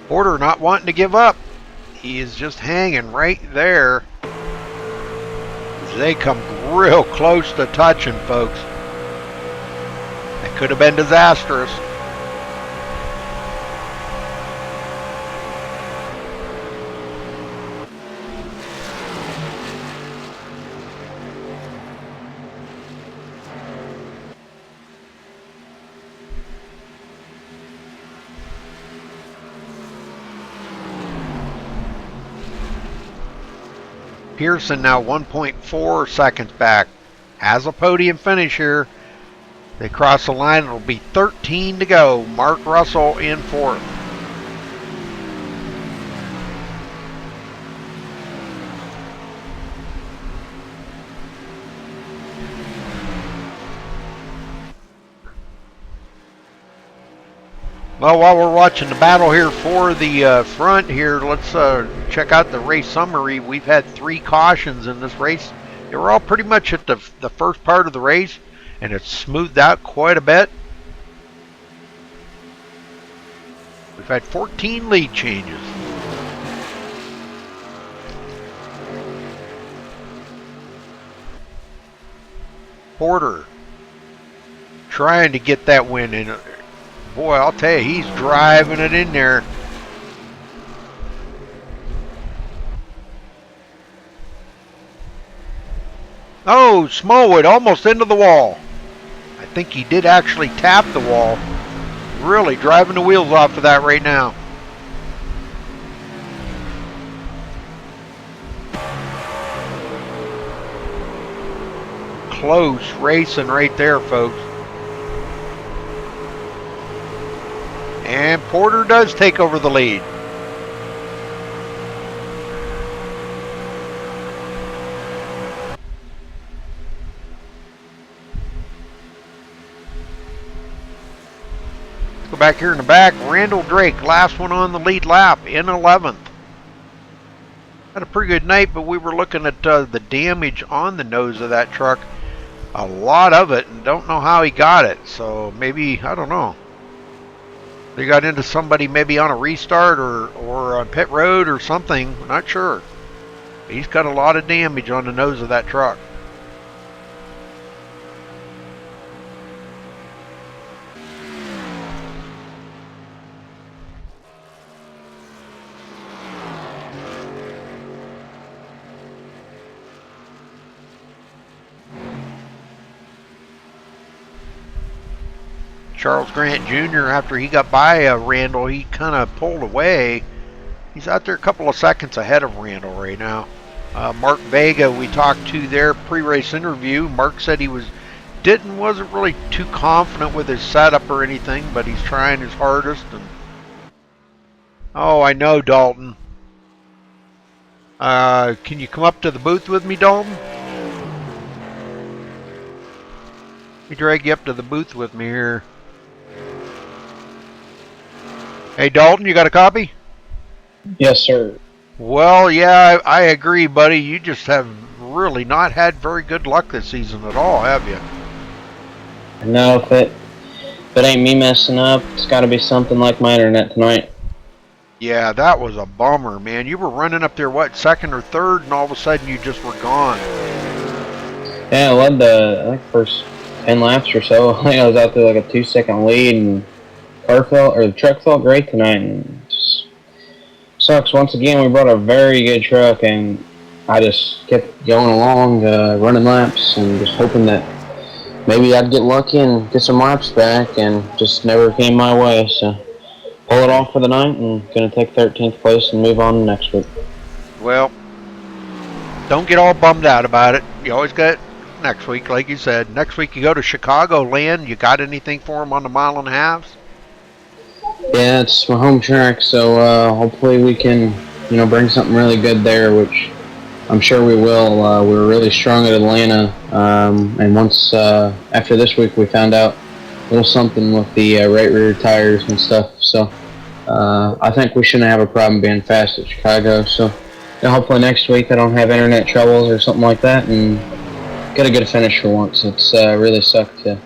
Porter not wanting to give up. He is just hanging right there. They come real close to touching, folks. That could have been disastrous. Pearson now 1.4 seconds back. Has a podium finish here. They cross the line. It'll be 13 to go. Mark Russell in 4th. Well, while we're watching the battle here for the front here, let's check out the race summary. We've had 3 cautions in this race. They were all pretty much at the first part of the race, and it's smoothed out quite a bit. We've had 14 lead changes. Porter trying to get that win in. Boy, I'll tell you, he's driving it in there. Oh, Smallwood almost into the wall. I think he did actually tap the wall. Really driving the wheels off of that right now. Close racing right there, folks. And Porter does take over the lead. Let's go back here in the back. Randall Drake, last one on the lead lap, in 11th. Had a pretty good night, but we were looking at the damage on the nose of that truck. A lot of it, and don't know how he got it. So maybe, I don't know. They got into somebody maybe on a restart or on pit road or something. I'm not sure. He's got a lot of damage on the nose of that truck. Charles Grant Jr., after he got by Randall, he kind of pulled away. He's out there a couple of seconds ahead of Randall right now. Mark Vega, we talked to their pre-race interview. Mark said he wasn't really too confident with his setup or anything, but he's trying his hardest. And oh, I know, Dalton. Can you come up to the booth with me, Dalton? Let me drag you up to the booth with me here. Hey, Dalton, you got a copy? Yes, sir. Well, yeah, I agree, buddy. You just have really not had very good luck this season at all, have you? No, if it ain't me messing up, it's got to be something like my internet tonight. Yeah, that was a bummer, man. You were running up there, what, second or third, and all of a sudden you just were gone. Yeah, I led I think first 10 laps or so. I think I was out there like a 2-second lead, and the truck felt great tonight, and just sucks. Once again, we brought a very good truck, and I just kept going along, running laps, and just hoping that maybe I'd get lucky and get some laps back, and just never came my way, so pull it off for the night, and gonna take 13th place and move on next week. Well, don't get all bummed out about it. You always got next week, like you said. Next week you go to Chicagoland. You got anything for them on the mile and a halves? Yeah, it's my home track, so hopefully we can, bring something really good there, which I'm sure we will. We were really strong at Atlanta, and once after this week we found out a little something with the right rear tires and stuff. So I think we shouldn't have a problem being fast at Chicago. So hopefully next week I don't have internet troubles or something like that, and get a good finish for once. It's really sucked to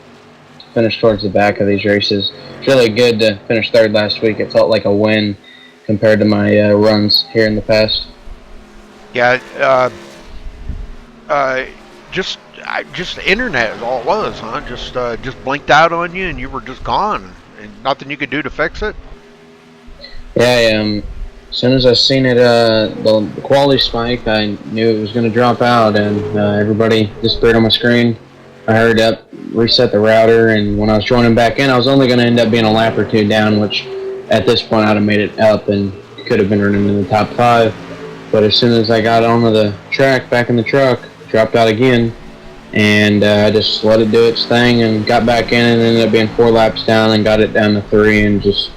finish towards the back of these races. It's really good to finish third last week. It felt like a win compared to my runs here in the past. Yeah, just internet is all it was, huh? Just blinked out on you and you were just gone, and nothing you could do to fix it. Yeah, as soon as I seen it, the quality spike, I knew it was going to drop out, and everybody disappeared on my screen. I hurried up, reset the router, and when I was joining back in, I was only going to end up being a lap or two down, which at this point I'd have made it up and could have been running in the top 5. But as soon as I got onto the track, back in the truck, dropped out again, and I just let it do its thing and got back in, and ended up being 4 laps down and got it down to 3, and just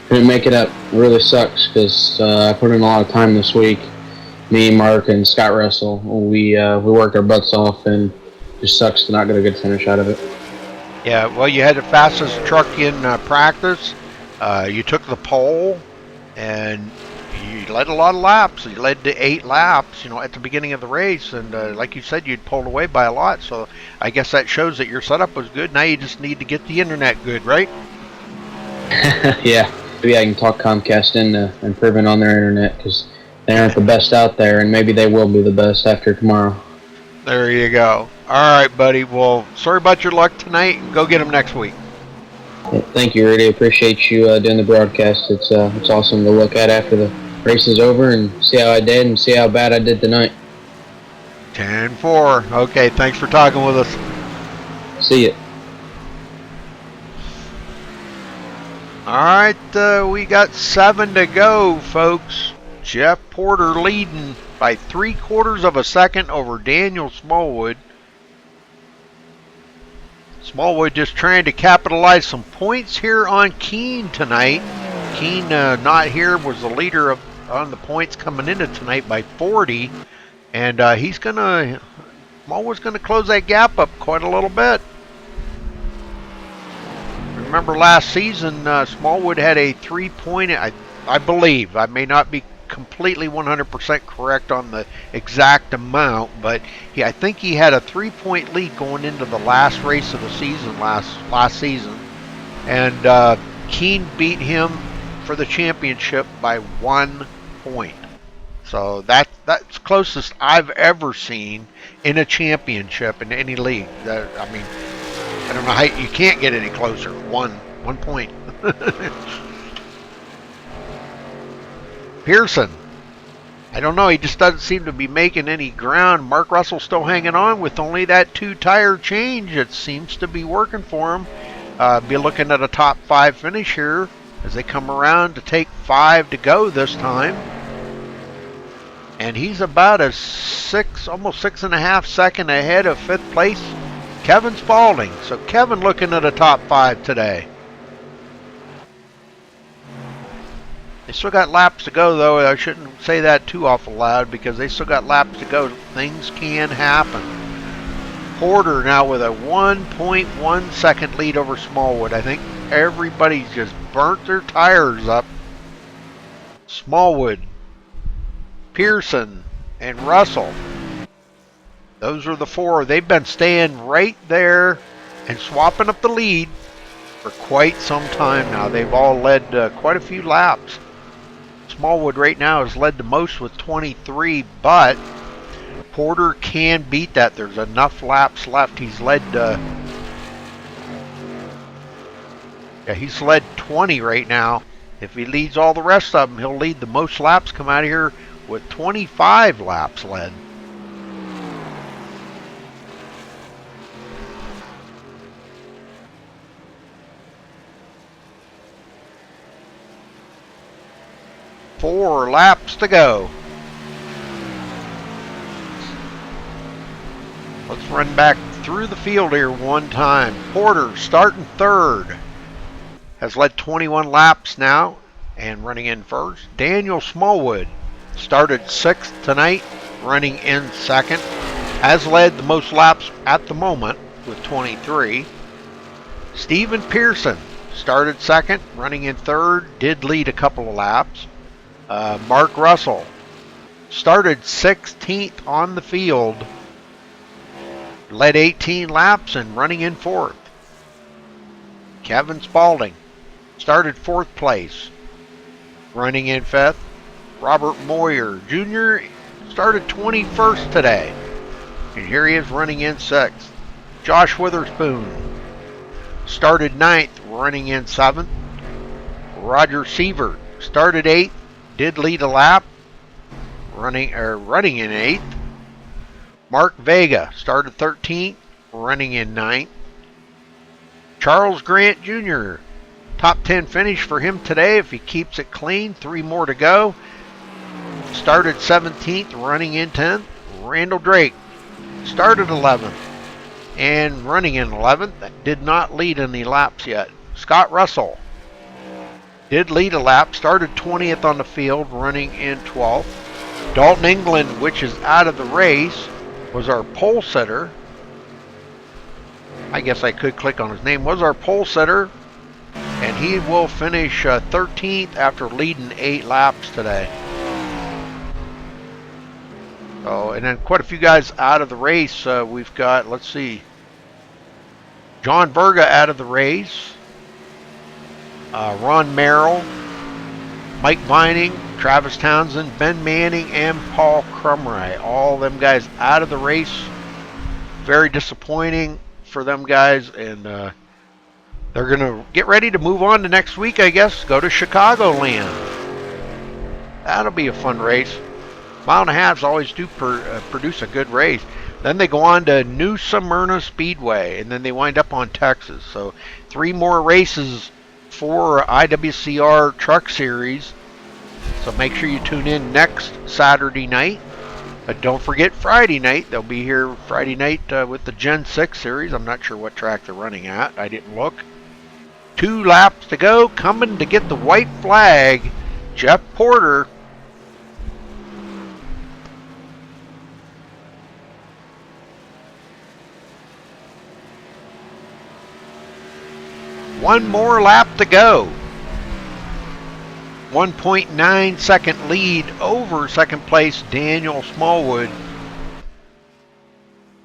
couldn't make it up. It really sucks because I put in a lot of time this week. Me, Mark, and Scott Russell, we worked our butts off, and it just sucks to not get a good finish out of it. Yeah, well, you had the fastest truck in practice. You took the pole, and you led a lot of laps. You led to 8 laps, at the beginning of the race, and like you said, you'd pulled away by a lot. So I guess that shows that your setup was good. Now you just need to get the internet good, right? Yeah, maybe I can talk Comcast into improving on their internet, because they aren't the best out there, and maybe they will be the best after tomorrow. There you go. All right, buddy. Well, sorry about your luck tonight. Go get them next week. Yeah, thank you, Rudy. Appreciate you doing the broadcast. It's awesome to look at after the race is over and see how I did and see how bad I did tonight. 10-4. Okay, thanks for talking with us. See ya. All right, we got 7 to go, folks. Jeff Porter leading by 3/4 of a second over Daniel Smallwood. Smallwood just trying to capitalize some points here on Keene tonight. Keene not here, was the leader on the points coming into tonight by 40, and Smallwood's gonna close that gap up quite a little bit. Remember last season, Smallwood had a 3-point, I believe, I may not be completely 100% correct on the exact amount, but I think he had a 3-point lead going into the last race of the season last season, and Keene beat him for the championship by 1 point. So that's closest I've ever seen in a championship in any league. I mean, I don't know how you can't get any closer. One point. Pearson, I don't know. He just doesn't seem to be making any ground. Mark Russell still hanging on with only that 2-tire change. It seems to be working for him. Be looking at a top 5 finish here as they come around to take 5 to go this time. And he's about a almost 6.5 second ahead of 5th place, Kevin Spaulding. So Kevin looking at a top 5 today. They still got laps to go, though. I shouldn't say that too awful loud because they still got laps to go. Things can happen. Porter now with a 1.1 second lead over Smallwood. I think everybody's just burnt their tires up. Smallwood, Pearson, and Russell. Those are the 4. They've been staying right there and swapping up the lead for quite some time now. They've all led quite a few laps. Smallwood right now has led the most with 23, but Porter can beat that. There's enough laps left. He's led he's led 20 right now. If he leads all the rest of them, he'll lead the most laps come out of here with 25 laps led. Four laps to go. Let's run back through the field here one time. Porter starting 3rd. Has led 21 laps now and running in 1st. Daniel Smallwood started 6th tonight, running in 2nd. Has led the most laps at the moment with 23. Stephen Pearson started 2nd, running in 3rd. Did lead a couple of laps. Mark Russell started 16th on the field, led 18 laps and running in 4th. Kevin Spaulding started 4th place, running in 5th. Robert Moyer Jr. started 21st today, and here he is running in 6th. Josh Witherspoon started 9th, running in 7th. Roger Sievert started 8th. Did lead a lap, running in 8th. Mark Vega started 13th, running in 9th. Charles Grant Jr., top 10 finish for him today if he keeps it clean. 3 more to go. Started 17th, running in 10th. Randall Drake started 11th and running in 11th. Did not lead any laps yet. Scott Russell did lead a lap, started 20th on the field, running in 12th. Dalton England, which is out of the race, was our pole sitter. I guess I could click on his name. Was our pole sitter, and he will finish 13th after leading 8 laps today. Oh, and then quite a few guys out of the race. We've got, let's see, John Berga out of the race. Ron Merrill, Mike Vining, Travis Townsend, Ben Manning, and Paul Crumray. All them guys out of the race. Very disappointing for them guys, and they're going to get ready to move on to next week, I guess. Go to Chicagoland. That'll be a fun race. Mile and a halves always do produce a good race. Then they go on to New Smyrna Speedway, and then they wind up on Texas. So 3 more races for IWCR Truck Series. So make sure you tune in next Saturday night. But don't forget Friday night. They'll be here Friday night with the Gen 6 Series. I'm not sure what track they're running at. I didn't look. 2 laps to go. Coming to get the white flag, Jeff Porter. One more lap to go. 1.9 second lead over second place Daniel Smallwood.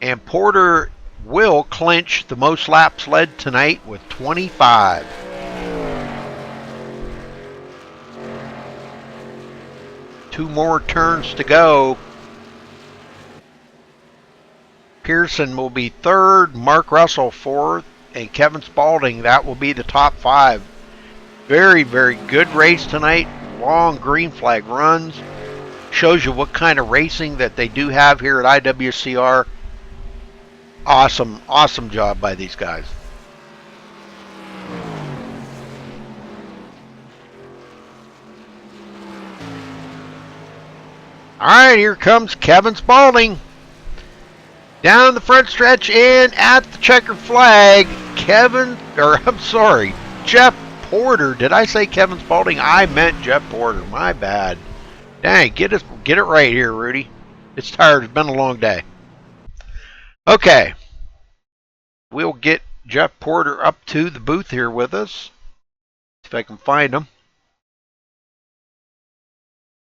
And Porter will clinch the most laps led tonight with 25. Two more turns to go. Pearson will be 3rd, Mark Russell 4th, and Kevin Spaulding, that will be the top 5. Very, very good race tonight. Long green flag runs. Shows you what kind of racing that they do have here at IWCR. Awesome, awesome job by these guys. All right, here comes Kevin Spaulding. Down the front stretch and at the checkered flag, Jeff Porter. Did I say Kevin Spaulding? I meant Jeff Porter. My bad. Dang, get it right here, Rudy. It's tired. It's been a long day. Okay. We'll get Jeff Porter up to the booth here with us. See if I can find him.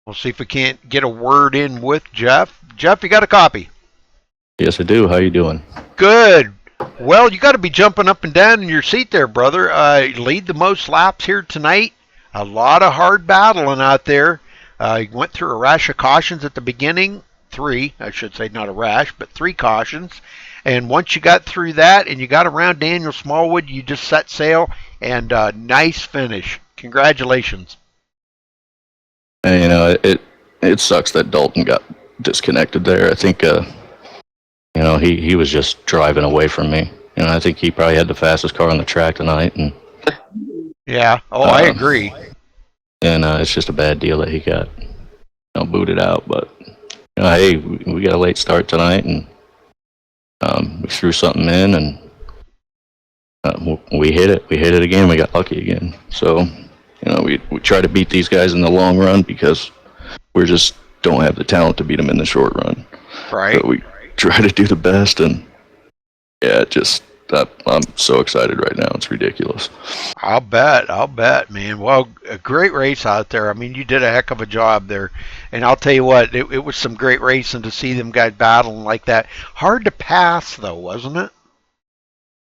We'll see if we can't get a word in with Jeff. Jeff, you got a copy? Yes, I do. How you doing? Good. Well, you got to be jumping up and down in your seat there, brother. Lead the most laps here tonight. A lot of hard battling out there. You went through a rash of cautions at the beginning. 3, I should say, not a rash, but 3 cautions. And once you got through that and you got around Daniel Smallwood, you just set sail and nice finish. Congratulations. And, it sucks that Dalton got disconnected there. I think, he was just driving away from me. I think he probably had the fastest car on the track tonight. And yeah, I agree. And it's just a bad deal that he got booted out. But hey, we got a late start tonight, and we threw something in, and we hit it. We hit it again. We got lucky again. So we try to beat these guys in the long run because we just don't have the talent to beat them in the short run. Right. So we try to do the best, and yeah, I'm so excited right now. It's ridiculous. I'll bet, man. Well, a great race out there. I mean, you did a heck of a job there. And I'll tell you what, it was some great racing to see them guys battling like that. Hard to pass, though, wasn't it?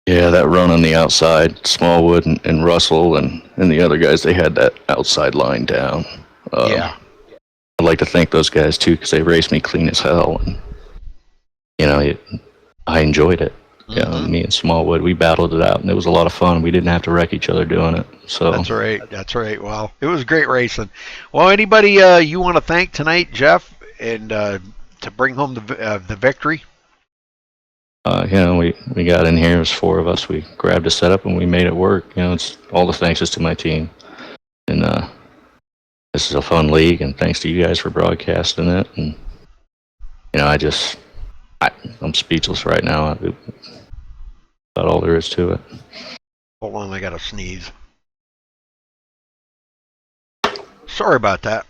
Yeah, that run on the outside, Smallwood and Russell and the other guys, they had that outside line down. Yeah. I'd like to thank those guys, too, because they raced me clean as hell. And, I enjoyed it. Mm-hmm. Me and Smallwood, we battled it out, and it was a lot of fun. We didn't have to wreck each other doing it. So That's right. Well, it was great racing. Well, anybody you want to thank tonight, Jeff, and to bring home the victory? We got in here. It was 4 of us. We grabbed a setup and we made it work. It's all the thanks is to my team, and this is a fun league. And thanks to you guys for broadcasting it. And I'm speechless right now. About all there is to it. Hold on, I gotta sneeze. Sorry about that.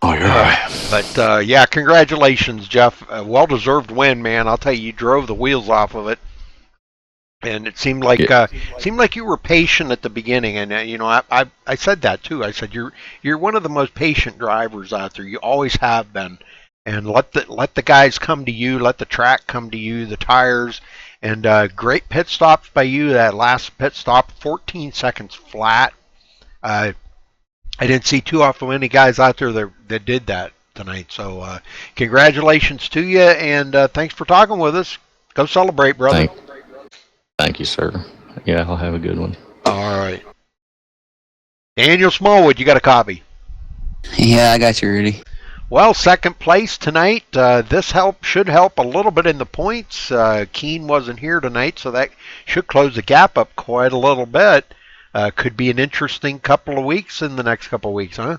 Oh, you're right. But yeah, congratulations, Jeff. A well-deserved win, man. I'll tell you, you drove the wheels off of it, and it seemed like you were patient at the beginning. And I said that too. I said you're one of the most patient drivers out there. You always have been. And let the guys come to you, let the track come to you, the tires, and great pit stops by you. That last pit stop, 14 seconds flat. I didn't see too often many guys out there that did that tonight. So congratulations to you, and thanks for talking with us. Go celebrate, brother. Thank you, sir. Yeah, I'll have a good one. All right. Daniel Smallwood, you got a copy? Yeah, I got you, Rudy. Well, second place tonight. This should help a little bit in the points. Keene wasn't here tonight, so that should close the gap up quite a little bit. Could be an interesting couple of weeks in the next couple of weeks, huh?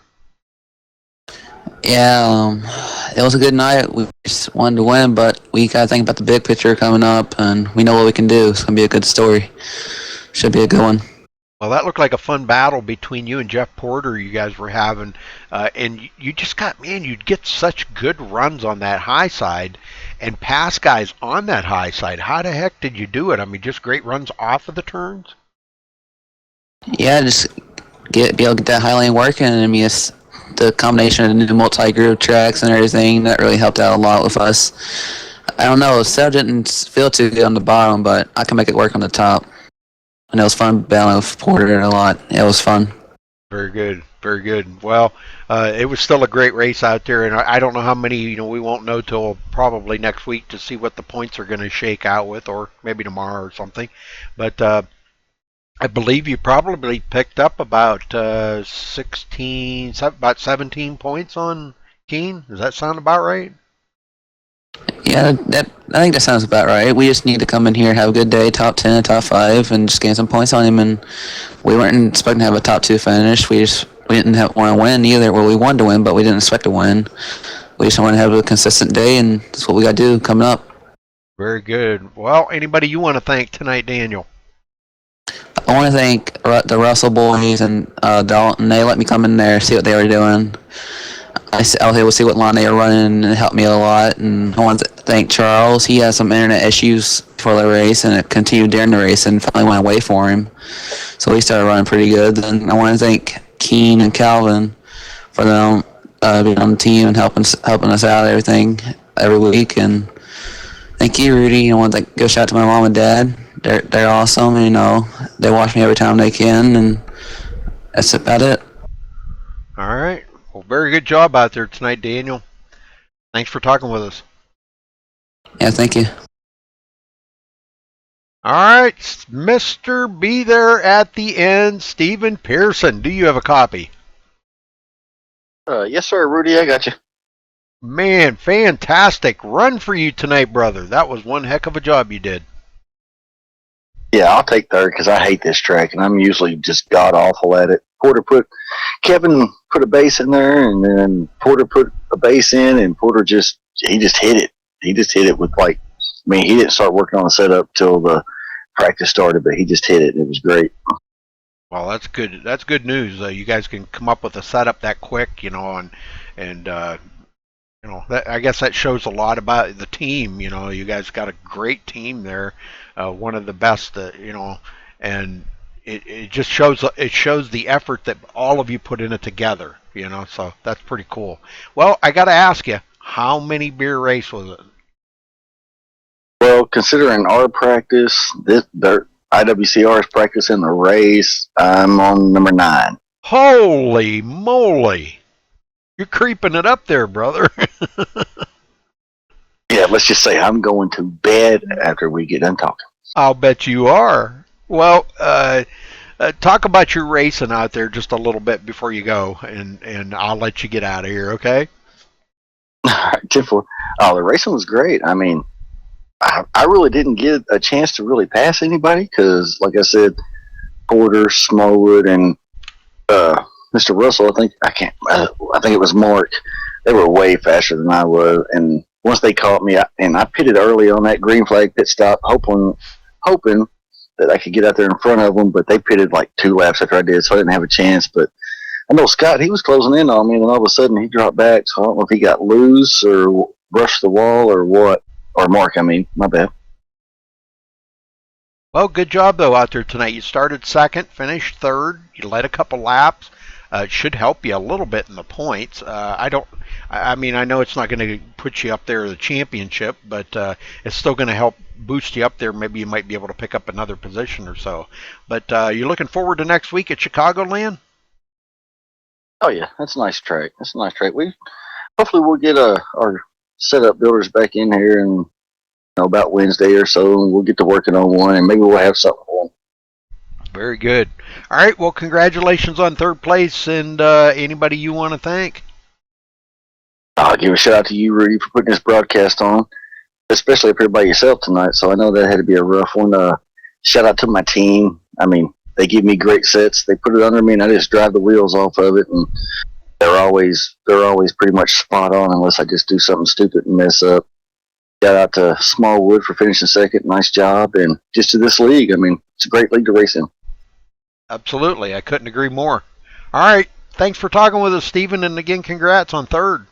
Yeah, it was a good night. We just wanted to win, but we got to think about the big picture coming up, and we know what we can do. It's going to be a good story. Should be a good one. Well, that looked like a fun battle between you and Jeff Porter you guys were having. And you just you'd get such good runs on that high side and pass guys on that high side. How the heck did you do it? I mean, just great runs off of the turns? Yeah, just be able to get that high lane working. I mean, it's the combination of the new multi-group tracks and everything that really helped out a lot with us. I don't know, Sal didn't feel too good on the bottom, but I can make it work on the top. And it was fun battling with Porter a lot. It was fun. Very good. Very good. Well, it was still a great race out there, and I don't know how many, we won't know till probably next week to see what the points are going to shake out with, or maybe tomorrow or something. But I believe you probably picked up about 17 points on Keene. Does that sound about right? Yeah, I think that sounds about right. We just need to come in here, have a good day, top 10, top 5, and just gain some points on him. And we weren't expecting to have a top 2 finish. We didn't want to win either. Well, we wanted to win, but we didn't expect to win. we just want to have a consistent day, and that's what we got to do coming up. Very good. Well, anybody you want to thank tonight, Daniel? I want to thank the Russell boys and Dalton. They let me come in there, see what they were doing. I was able to see what line they were running, and it helped me a lot. And I want to thank Charles. He had some internet issues before the race, and it continued during the race, and finally went away for him. So he started running pretty good. Then I want to thank Keen and Calvin for them being on the team and helping us out everything every week. And thank you, Rudy. I want to give a shout out to my mom and dad. They're awesome. You know, they watch me every time they can, and that's about it. All right. Well, very good job out there tonight, Daniel. Thanks for talking with us. Yeah, thank you. All right, Mr. Be There at the End, Stephen Pearson. Do you have a copy? Yes, sir, Rudy. I got you. Man, fantastic run for you tonight, brother. That was one heck of a job you did. Yeah, I'll take third because I hate this track, and I'm usually just god awful at it. Kevin put a base in there, and then Porter put a base in, and Porter just hit it. He just hit it with he didn't start working on the setup till the practice started, but he just hit it. It was great. Well, that's good. That's good news. You guys can come up with a setup that quick, and I guess that shows a lot about the team. You guys got a great team there, one of the best, and it just shows the effort that all of you put in it together. So that's pretty cool. Well, I got to ask you, how many beer race was it? Well, considering our practice, their IWCR's practice in the race, I'm on number 9. Holy moly! You're creeping it up there, brother. Yeah, let's just say I'm going to bed after we get done talking. I'll bet you are. Well, talk about your racing out there just a little bit before you go, and I'll let you get out of here, okay? All right, 10-4. Oh, the racing was great. I mean, I really didn't get a chance to really pass anybody because, like I said, Porter, Smallwood, and Mr. Russell, I think it was Mark. They were way faster than I was, and once they caught me, I pitted early on that green flag pit stop, hoping that I could get out there in front of them, but they pitted like 2 laps after I did, so I didn't have a chance. But I know Scott, he was closing in on me, and then all of a sudden he dropped back, so I don't know if he got loose or brushed the wall or what. Or Mark, my bad. Well, good job, though, out there tonight. You started second, finished third. You led a couple laps. It should help you a little bit in the points. I know it's not going to put you up there in the championship, but it's still going to help boost you up there. Maybe you might be able to pick up another position or so. But you're looking forward to next week at Chicagoland? Oh, yeah. That's a nice track. Hopefully we'll get our setup builders back in here and about Wednesday or so, and we'll get to working on one, and maybe we'll have something for them. Very good. All right, well, congratulations on third place, and anybody you want to thank? I'll give a shout out to you, Rudy, for putting this broadcast on, especially up here by yourself tonight, so I know that had to be a rough one. Shout out to my team. I mean, they give me great sets. They put it under me, and I just drive the wheels off of it, and they're always pretty much spot on unless I just do something stupid and mess up. Shout out to Smallwood for finishing second. Nice job. And just to this league, I mean, it's a great league to race in. Absolutely. I couldn't agree more. All right. Thanks for talking with us, Stephen. And again, congrats on third.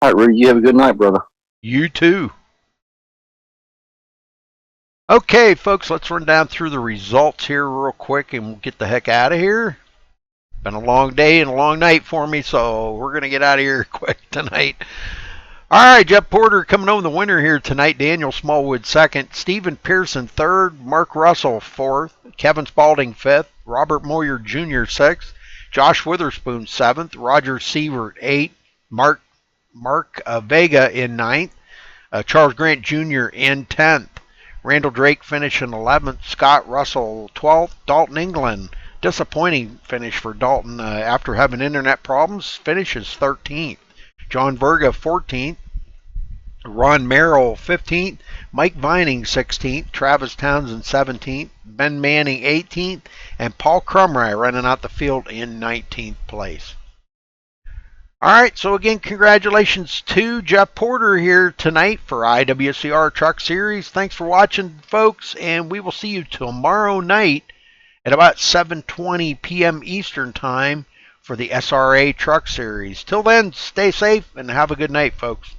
All right, Rudy, you have a good night, brother. You too. Okay, folks, let's run down through the results here real quick and we'll get the heck out of here. Been a long day and a long night for me, so we're going to get out of here quick tonight. All right, Jeff Porter coming home the winner here tonight. Daniel Smallwood second. Stephen Pearson third. Mark Russell fourth. Kevin Spalding fifth. Robert Moyer Jr. sixth. Josh Witherspoon seventh. Roger Sievert eighth. Mark Vega in ninth. Charles Grant Jr. in 10th. Randall Drake finishing 11th. Scott Russell 12th. Dalton England, disappointing finish for Dalton after having internet problems, finishes 13th. John Verga 14th. Ron Merrill 15th. Mike Vining 16th. Travis Townsend 17th. Ben Manning 18th. And Paul Crumry running out the field in 19th place. All right, so again, congratulations to Jeff Porter here tonight for IWCR Truck Series. Thanks for watching, folks, and we will see you tomorrow night at about 7:20 p.m. Eastern Time for the SRA Truck Series. Till then, stay safe and have a good night, folks.